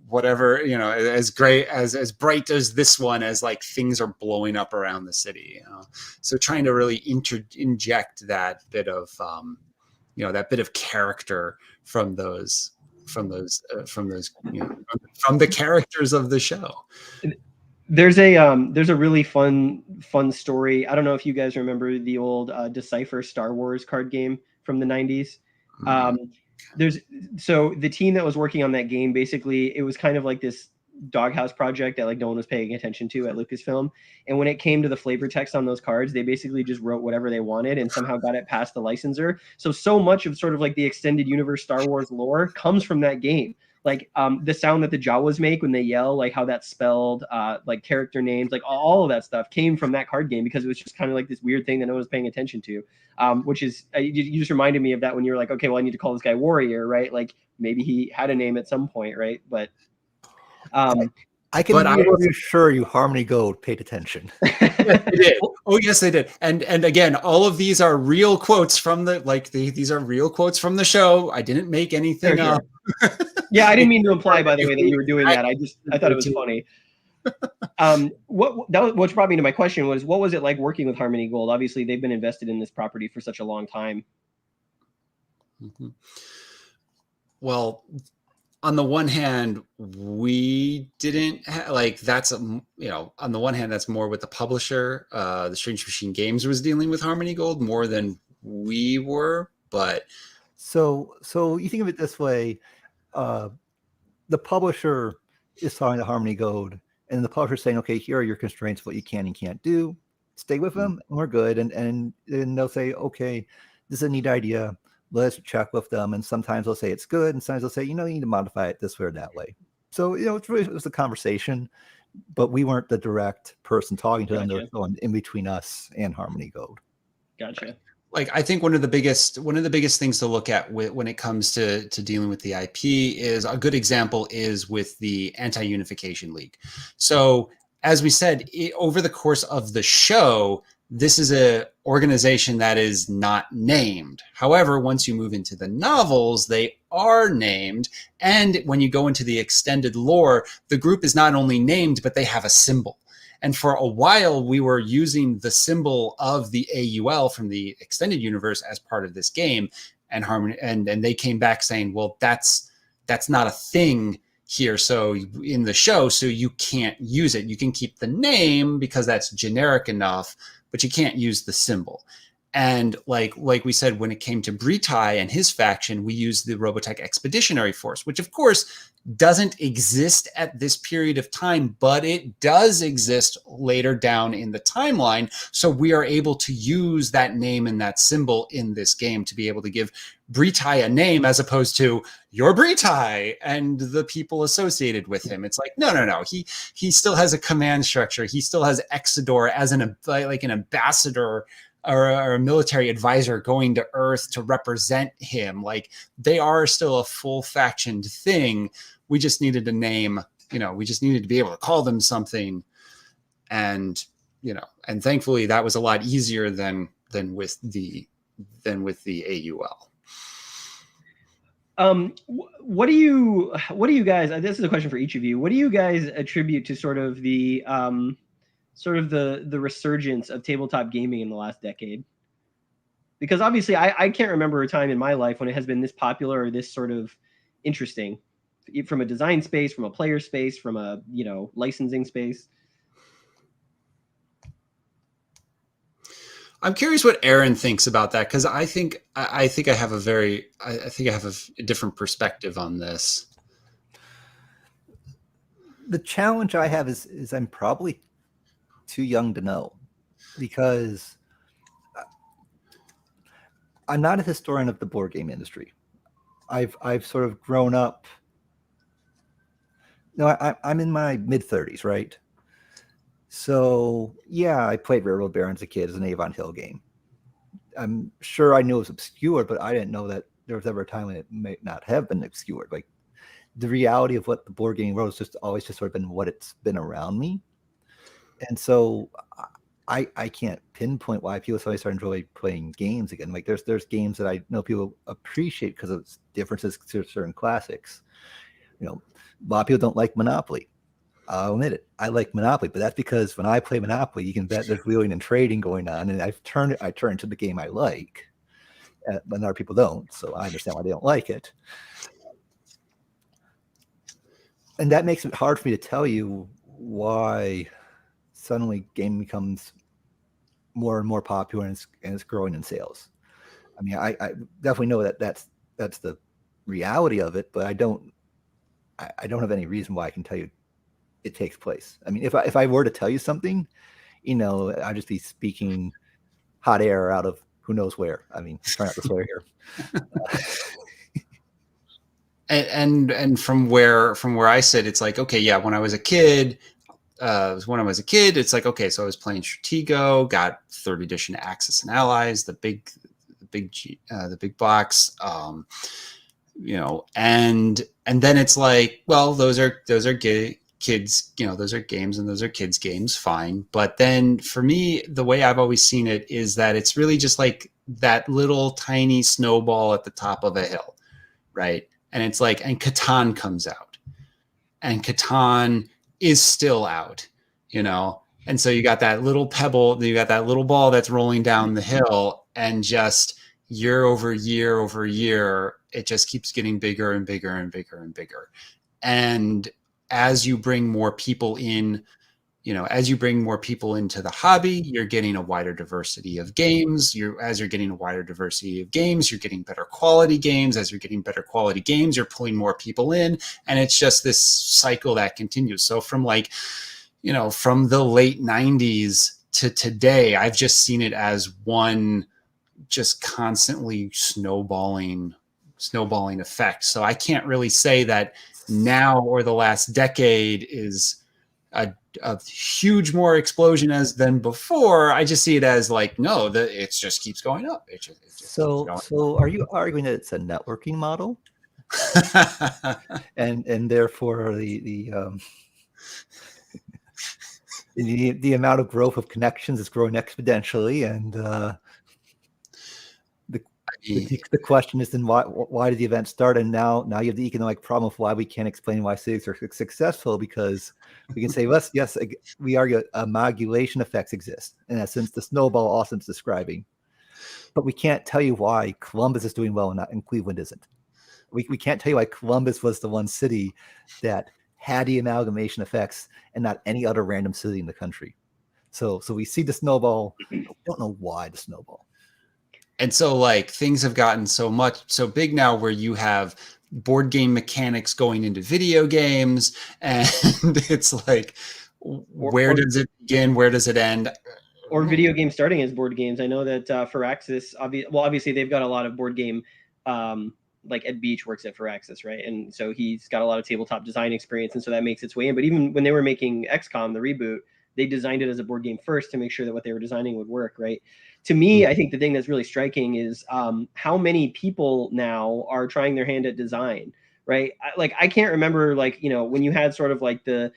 whatever, as great, as bright as this one, as like things are blowing up around the city. So trying to really inject that bit of, that bit of character from the characters of the show. There's a really fun story. I don't know if you guys remember the old Decipher Star Wars card game from the 90s. So the team that was working on that game, basically it was kind of like this doghouse project that like no one was paying attention to at Lucasfilm. And when it came to the flavor text on those cards, they basically just wrote whatever they wanted and somehow got it past the licensor. So much of sort of like the extended universe Star Wars lore comes from that game. Like the sound that the Jawas make when they yell, like how that's spelled, like character names, like all of that stuff came from that card game, because it was just kind of like this weird thing that no one was paying attention to, which is, you just reminded me of that when you were like, okay, well, I need to call this guy Warrior, right? Like maybe he had a name at some point, right? But I can assure you Harmony Gold paid attention. Yes, they did. Oh, yes, they did. And again, all of these are real quotes from these are real quotes from the show. I didn't make anything up. Yeah, I didn't mean to imply, by the way, that you were doing that. I thought it was funny. What brought me to my question was, what was it like working with Harmony Gold? Obviously, they've been invested in this property for such a long time. Mm-hmm. Well, on the one hand, we didn't that's on the one hand, that's more with the publisher. The Strange Machine Games was dealing with Harmony Gold more than we were. But so you think of it this way: the publisher is talking to Harmony Gold, and the publisher saying, "Okay, here are your constraints, what you can and can't do. Stay with them, and we're good." And they'll say, "Okay, this is a neat idea. Let's check with them." And sometimes they'll say it's good, and sometimes they'll say, you need to modify it this way or that way. So, it was a conversation, but we weren't the direct person talking to them. They were going in between us and Harmony Gold. Gotcha. Like, I think one of the biggest things to look at when it comes to dealing with the IP is, a good example is with the Anti-Unification League. So as we said, over the course of the show, this is an organization that is not named. However, once you move into the novels, they are named. And when you go into the extended lore, the group is not only named, but they have a symbol. And for a while, we were using the symbol of the AUL from the extended universe as part of this game. And Harmony, and they came back saying, well, that's not a thing here. So in the show, so you can't use it. You can keep the name because that's generic enough, but you can't use the symbol. And like we said, when it came to Britai and his faction, we used the Robotech Expeditionary Force, which of course doesn't exist at this period of time, but it does exist later down in the timeline. So we are able to use that name and that symbol in this game to be able to give Britai a name, as opposed to your Britai and the people associated with him. It's like, no. He still has a command structure. He still has Exodor as an ambassador or a military advisor going to Earth to represent him. Like, they are still a full factioned thing. We just needed a name, we just needed to be able to call them something. And, and thankfully that was a lot easier than with the AUL. What do you guys, this is a question for each of you. What do you guys attribute to sort of the resurgence of tabletop gaming in the last decade? Because obviously I can't remember a time in my life when it has been this popular or this sort of interesting, from a design space, from a player space, from a, licensing space. I'm curious what Aaron thinks about that, because I think I have a different perspective on this. The challenge I have is I'm probably too young to know, because I'm not a historian of the board game industry. I've sort of grown up. No, I'm in my mid-30s, right? So yeah, I played Railroad Baron as a kid as an Avon Hill game. I'm sure I knew it was obscured, but I didn't know that there was ever a time when it may not have been obscured. Like, the reality of what the board game world has just always just sort of been what it's been around me. And so I can't pinpoint why people suddenly start enjoying playing games again. Like, there's games that I know people appreciate because of differences to certain classics. A lot of people don't like Monopoly. I'll admit it. I like Monopoly, but that's because when I play Monopoly, you can bet there's wheeling and trading going on, and I turn to the game I like, but other people don't. So I understand why they don't like it, and that makes it hard for me to tell you why suddenly game becomes more and more popular and it's growing in sales. I mean, I definitely know that's the reality of it, but I don't have any reason why I can tell you it takes place. I mean, if I were to tell you something, I'd just be speaking hot air out of who knows where. I mean, try not to swear here. And from where I sit, it's like, okay, yeah, when I was a kid, it's like, okay, so I was playing Stratego, got third edition Axis and Allies, the big box, and then it's like, well, those are kids, those are games and those are kids games, fine. But then for me, the way I've always seen it is that it's really just like that little tiny snowball at the top of a hill, right? And it's like, and Catan comes out, and Catan is still out, and so you got that little pebble, you got that little ball that's rolling down the hill, and just year over year over year, it just keeps getting bigger and bigger and bigger and bigger. And as you bring more people in, as you bring more people into the hobby, you're getting a wider diversity of games. As you're getting a wider diversity of games, you're getting better quality games. As you're getting better quality games, you're pulling more people in. And it's just this cycle that continues. So from from the late 90s to today, I've just seen it as one just constantly snowballing effect. So I can't really say that now or the last decade is a huge more explosion than before. I just see it as like, no, it just keeps going up. It just so are you arguing that it's a networking model? and therefore the amount of growth of connections is growing exponentially, and the question is then why did the event start? And now you have the economic problem of why we can't explain why cities are successful, because we can say, yes, we argue amalgamation effects exist, in essence, the snowball Austin's describing, but we can't tell you why Columbus is doing well and Cleveland isn't. We can't tell you why Columbus was the one city that had the amalgamation effects and not any other random city in the country. So we see the snowball, but we don't know why the snowball. And so like things have gotten so big now where you have board game mechanics going into video games, and it's like, where does it begin? Where does it end? Or video games starting as board games. I know that Firaxis, obviously they've got a lot of board game, like Ed Beach works at Firaxis, right? And so he's got a lot of tabletop design experience, and so that makes its way in. But even when they were making XCOM, the reboot, they designed it as a board game first to make sure that what they were designing would work, right? To me, I think the thing that's really striking is how many people now are trying their hand at design, right? I can't remember, like, you know, when you had sort of like the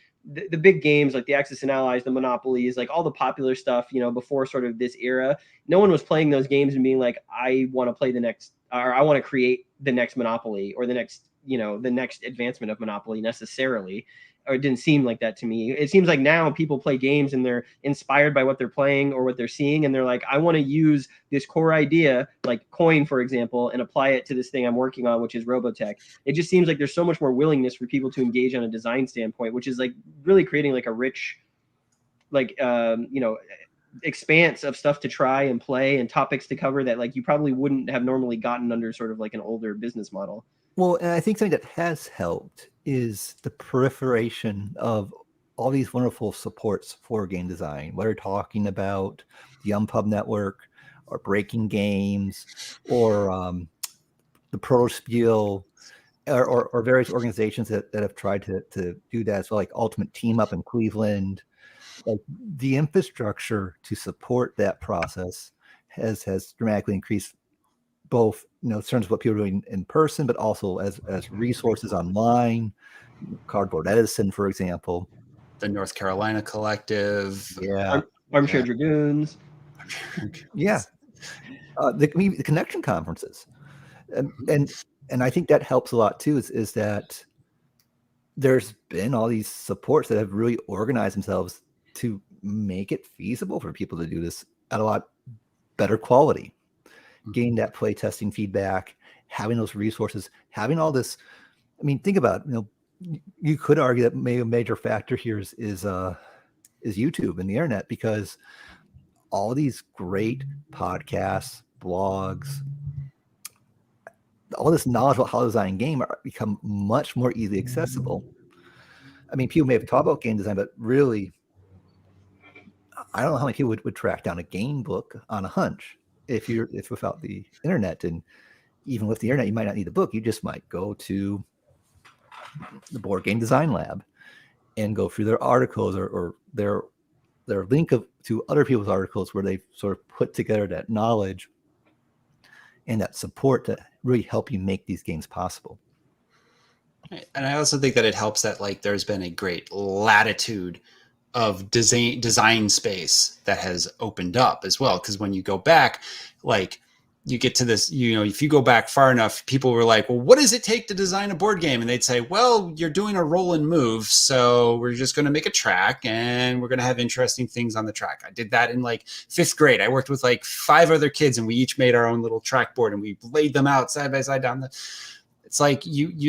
big games like the Axis and Allies, the Monopolies, like all the popular stuff, you know, before sort of this era, no one was playing those games and being like, I want to play the next, or I want to create the next Monopoly or the next, you know, the next advancement of Monopoly necessarily. Or it didn't seem like that to me. It seems like now people play games and they're inspired by what they're playing or what they're seeing. And they're like, I want to use this core idea, like coin, for example, and apply it to this thing I'm working on, which is Robotech. It just seems like there's so much more willingness for people to engage on a design standpoint, which is like really creating like a rich, like, you know, expanse of stuff to try and play and topics to cover that like you probably wouldn't have normally gotten under sort of like an older business model. Well, and I think something that has helped is the proliferation of all these wonderful supports for game design. Whether talking about the Unpub Network or Breaking Games or the Protospiel or various organizations that have tried to do that. So like Ultimate Team Up in Cleveland, like the infrastructure to support that process has dramatically increased, both, you know, in terms of what people are doing in person, but also as resources online. Cardboard Edison, for example. The North Carolina Collective. Yeah. Armchair Dragoons. Yeah. The connection conferences. And I think that helps a lot too, is that there's been all these supports that have really organized themselves to make it feasible for people to do this at a lot better quality. Getting that play testing feedback, having those resources, having all this. I mean, think about it. You know, you could argue that maybe a major factor here is YouTube and the internet, because all these great podcasts, blogs, all this knowledge about how to design a game become much more easily accessible. I mean, people may have talked about game design, but really, I don't know how many people would track down a game book on a hunch. If without the internet, and even with the internet, you might not need the book. You just might go to the Board Game Design Lab and go through their articles or their link to other people's articles where they sort of put together that knowledge and that support to really help you make these games possible. And I also think that it helps that like there's been a great latitude of design space that has opened up as well. Because when you go back, like you get to this, you know, if you go back far enough, people were like, well, what does it take to design a board game? And they'd say, well, you're doing a roll and move. So we're just going to make a track and we're going to have interesting things on the track. I did that in like 5th grade. I worked with like 5 other kids and we each made our own little track board and we laid them out side by side down the... It's like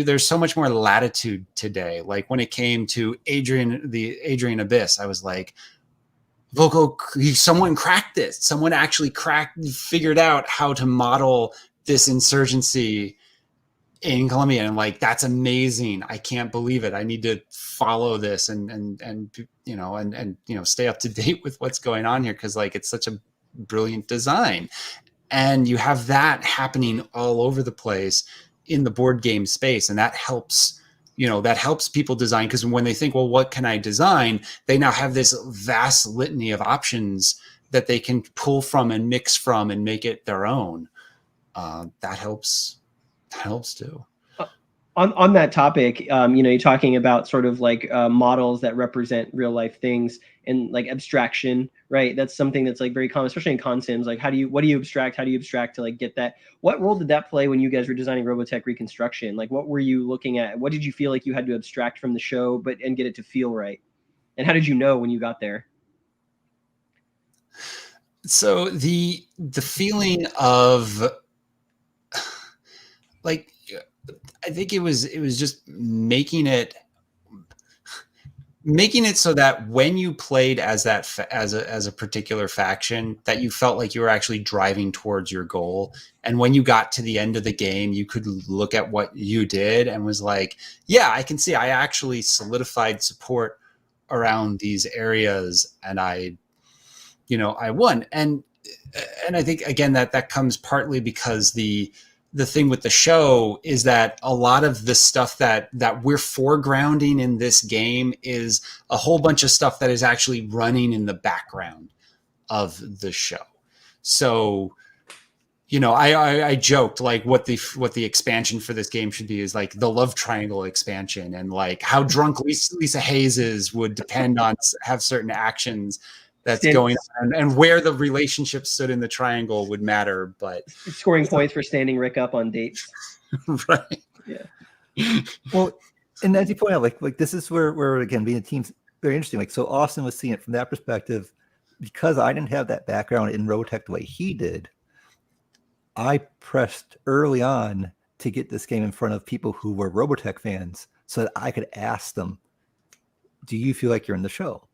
there's so much more latitude today. Like when it came to the Adrian Abyss, I was like, someone cracked this. Someone actually figured out how to model this insurgency in Colombia. And I'm like, that's amazing. I can't believe it. I need to follow this and you know, stay up to date with what's going on here. Cause like, it's such a brilliant design. And you have that happening all over the place in the board game space. And that helps, you know, that helps people design. Because when they think, well, what can I design? They now have this vast litany of options that they can pull from and mix from and make it their own. That helps too. On that topic, you know, you're talking about sort of like models that represent real life things and like abstraction, right? That's something that's like very common, especially in consims. Like, what do you abstract? How do you abstract to like get that? What role did that play when you guys were designing Robotech Reconstruction? Like, what were you looking at? What did you feel like you had to abstract from the show, and get it to feel right? And how did you know when you got there? So the feeling of like, I think it was just making it making it so that when you played as as a particular faction, that you felt like you were actually driving towards your goal, and when you got to the end of the game, you could look at what you did and was like, yeah, I can see I actually solidified support around these areas, and I won. And I think again that comes partly because the thing with the show is that a lot of the stuff that we're foregrounding in this game is a whole bunch of stuff that is actually running in the background of the show. So, I joked like what the expansion for this game should be is like the love triangle expansion, and like how drunk Lisa Hayes is would depend on have certain actions that's going on, and where the relationship stood in the triangle would matter. But scoring points for standing Rick up on dates. Right. Yeah. Well, and as you point out, like this is where again, being a team's very interesting. Like, so Austin was seeing it from that perspective, because I didn't have that background in Robotech the way he did. I pressed early on to get this game in front of people who were Robotech fans so that I could ask them, do you feel like you're in the show?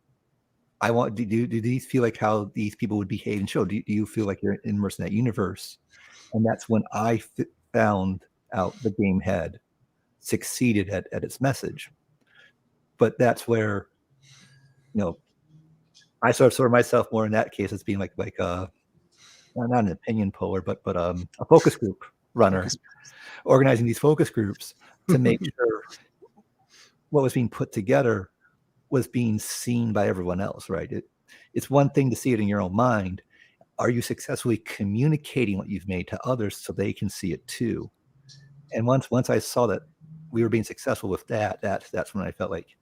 Do these feel like how these people would behave in show? Do you feel like you're immersed in that universe? And that's when I found out the game had succeeded at its message. But that's where, I sort of saw myself more in that case as being like not an opinion poller, but a focus group runner, organizing these focus groups to make sure what was being put together was being seen by everyone else, right? It's one thing to see it in your own mind. Are you successfully communicating what you've made to others so they can see it too? And once I saw that we were being successful with that's when I felt like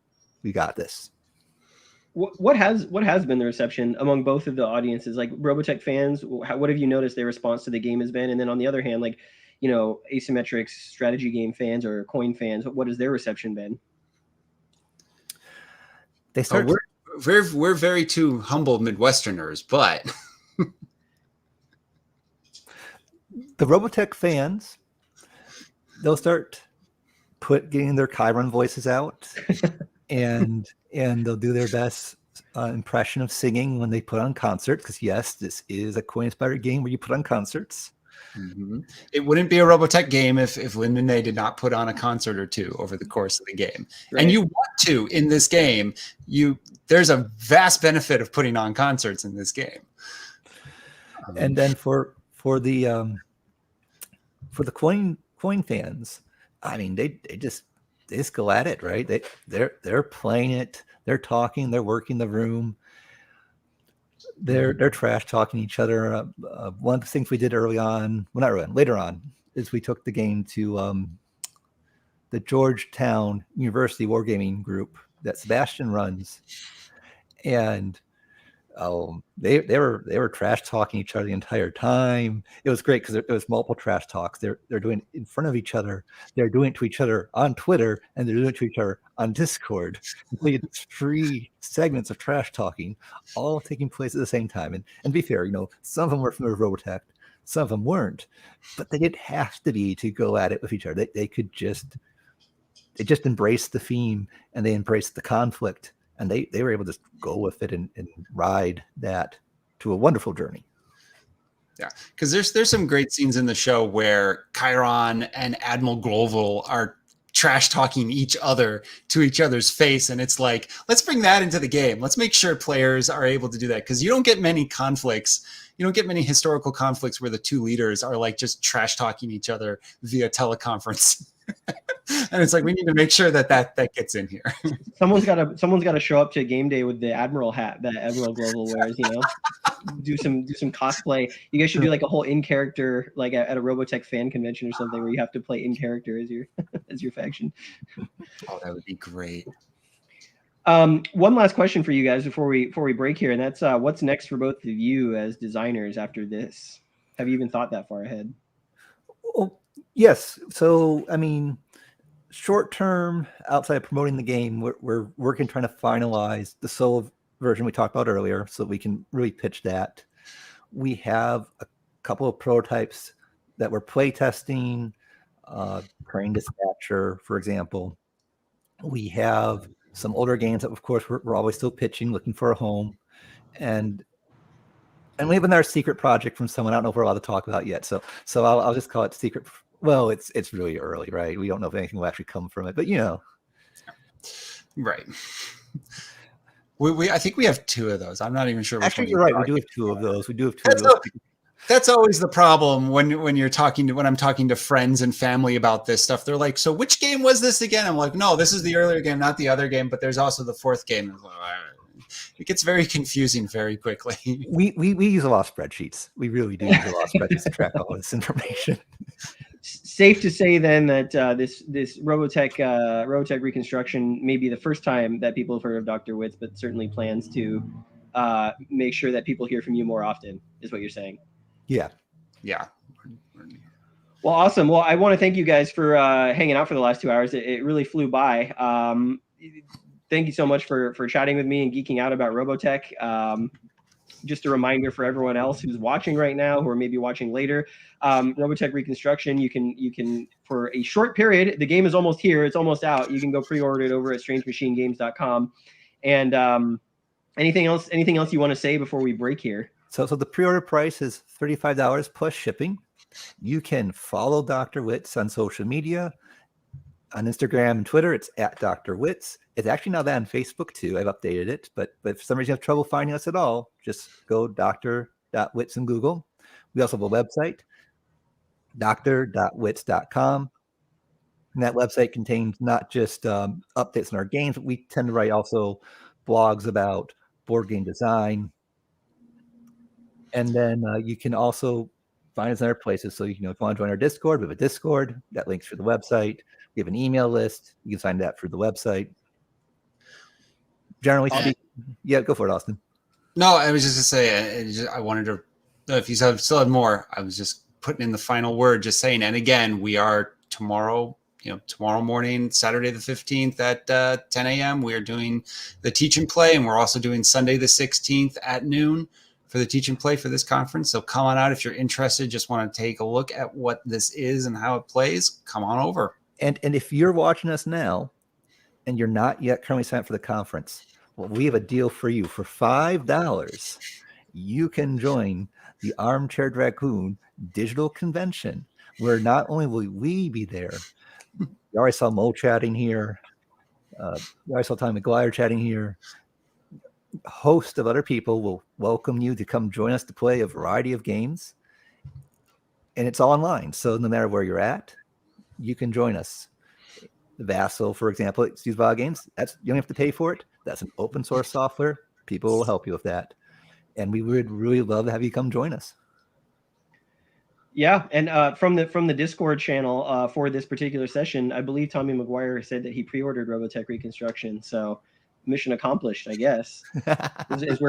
we got this. What has been the reception among both of the audiences? Like Robotech fans, what have you noticed their response to the game has been? And then on the other hand, like, asymmetric strategy game fans or coin fans, what has their reception been? They start. We're very two humble Midwesterners, but the Robotech fans, they'll start getting their Chiron voices out, and they'll do their best impression of singing when they put on concerts. Because yes, this is a coin-inspired game where you put on concerts. Mm-hmm. It wouldn't be a Robotech game if Lynn and they did not put on a concert or two over the course of the game. Right. And you want to in this game. There's a vast benefit of putting on concerts in this game. And then for the coin fans, I mean, they just go at it, right? They're playing it, they're talking, they're working the room. They're trash talking each other. One of the things we did later on, is we took the game to the Georgetown University Wargaming group that Sebastian runs, and they were trash talking each other the entire time. It was great because there was multiple trash talks. They're doing it in front of each other. They're doing it to each other on Twitter, and they're doing it to each other on Discord. So you had 3 segments of trash talking, all taking place at the same time. And to be fair, some of them were familiar with Robotech, some of them weren't, but they didn't have to be to go at it with each other. They could just embrace the theme, and they embraced the conflict. And they were able to just go with it and ride that to a wonderful journey. Yeah, because there's some great scenes in the show where Chiron and Admiral Grovel are trash talking each other to each other's face, and it's like, let's bring that into the game. Let's make sure players are able to do that, because you don't get many conflicts. You don't get many historical conflicts where the 2 leaders are like just trash talking each other via teleconference. And it's like, we need to make sure that gets in here. Someone's got to show up to game day with the Admiral hat that Admiral Global wears, do some cosplay. You guys should do like a whole in character, like at a Robotech fan convention or something, where you have to play in character as your as your faction. Oh, that would be great. One last question for you guys before we break here, and that's what's next for both of you as designers after this? Have you even thought that far ahead? Well, yes. So, I mean, short term, outside of promoting the game, we're working trying to finalize the solo version we talked about earlier, so we can really pitch that. We have a couple of prototypes that we're play testing, Crane Dispatcher, for example. We have some older games that, of course, we're always still pitching, looking for a home, and we have another secret project from someone I don't know if we're allowed to talk about yet. So I'll just call it secret. Well, it's really early, right? We don't know if anything will actually come from it, but right. I think we have 2 of those. I'm not even sure. Actually, you're right. We do have 2 of those. That's always the problem when I'm talking to friends and family about this stuff. They're like, "So which game was this again?" I'm like, "No, this is the earlier game, not the other game. But there's also the 4th game." It gets very confusing very quickly. We use a lot of spreadsheets. We really do use a lot of spreadsheets to track all this information. Safe to say then that this Robotech Reconstruction may be the first time that people have heard of Dr. Wictz, but certainly plans to make sure that people hear from you more often, is what you're saying. Yeah. Well, awesome. Well, I want to thank you guys for hanging out for the last 2 hours. It really flew by. Thank you so much for chatting with me and geeking out about Robotech. Just a reminder for everyone else who's watching right now, who are maybe watching later, Robotech Reconstruction, you can for a short period, the game is almost here, it's almost out. You can go pre-order it over at strangemachinegames.com. And anything else you want to say before we break here? So the pre-order price is $35 plus shipping. You can follow Dr. Wictz on social media. On Instagram and Twitter, it's at Dr. Wictz. It's actually now that on Facebook too. I've updated it, but if for some reason you have trouble finding us at all, just go dr.wictz in Google. We also have a website, dr.wictz.com. And that website contains not just updates on our games, but we tend to write also blogs about board game design. And then you can also find us in other places. So, if you want to join our Discord, we have a Discord that links through the website. We have an email list. You can find that through the website. Generally speaking, yeah, go for it, Austin. No, I was just going to say, I wanted to, if you still had more, I was just putting in the final word, just saying, and again, we are tomorrow morning, Saturday the 15th at 10 a.m. We are doing the Teach and Play, and we're also doing Sunday the 16th at noon for the Teach and Play for this conference. So come on out if you're interested, just want to take a look at what this is and how it plays, come on over. And if you're watching us now and you're not yet currently signed up for the conference, well, we have a deal for you. For $5, you can join the Armchair Dragoon digital convention, where not only will we be there, you already saw Mo chatting here, you already saw Tommy McGuire chatting here. A host of other people will welcome you to come join us to play a variety of games. And it's all online. So no matter where you're at, you can join us. The Vassal, for example, it's used by games. You don't have to pay for it. That's an open source software. People will help you with that. And we would really love to have you come join us. Yeah, and from the Discord channel for this particular session, I believe Tommy McGuire said that he pre-ordered Robotech Reconstruction. So mission accomplished, I guess. is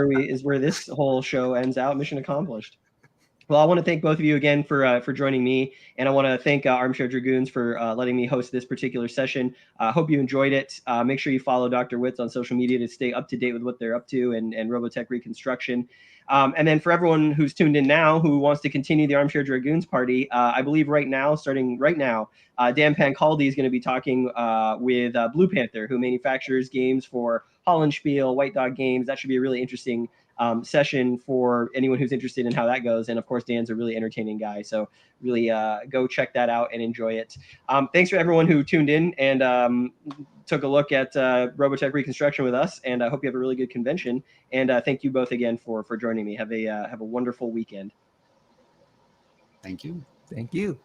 where this whole show ends out. Mission accomplished. Well, I want to thank both of you again for joining me, and I want to thank Armchair Dragoons for letting me host this particular session. I hope you enjoyed it. Make sure you follow Dr. Wictz on social media to stay up to date with what they're up to and Robotech Reconstruction. And then for everyone who's tuned in now who wants to continue the Armchair Dragoons party, I believe starting right now, Dan Pancaldi is going to be talking with Blue Panther, who manufactures games for Hollandspiel, White Dog Games. That should be a really interesting session for anyone who's interested in how that goes. And of course, Dan's a really entertaining guy. So really go check that out and enjoy it. Thanks for everyone who tuned in and took a look at Robotech Reconstruction with us. And I hope you have a really good convention. And thank you both again for joining me. Have a wonderful weekend. Thank you. Thank you.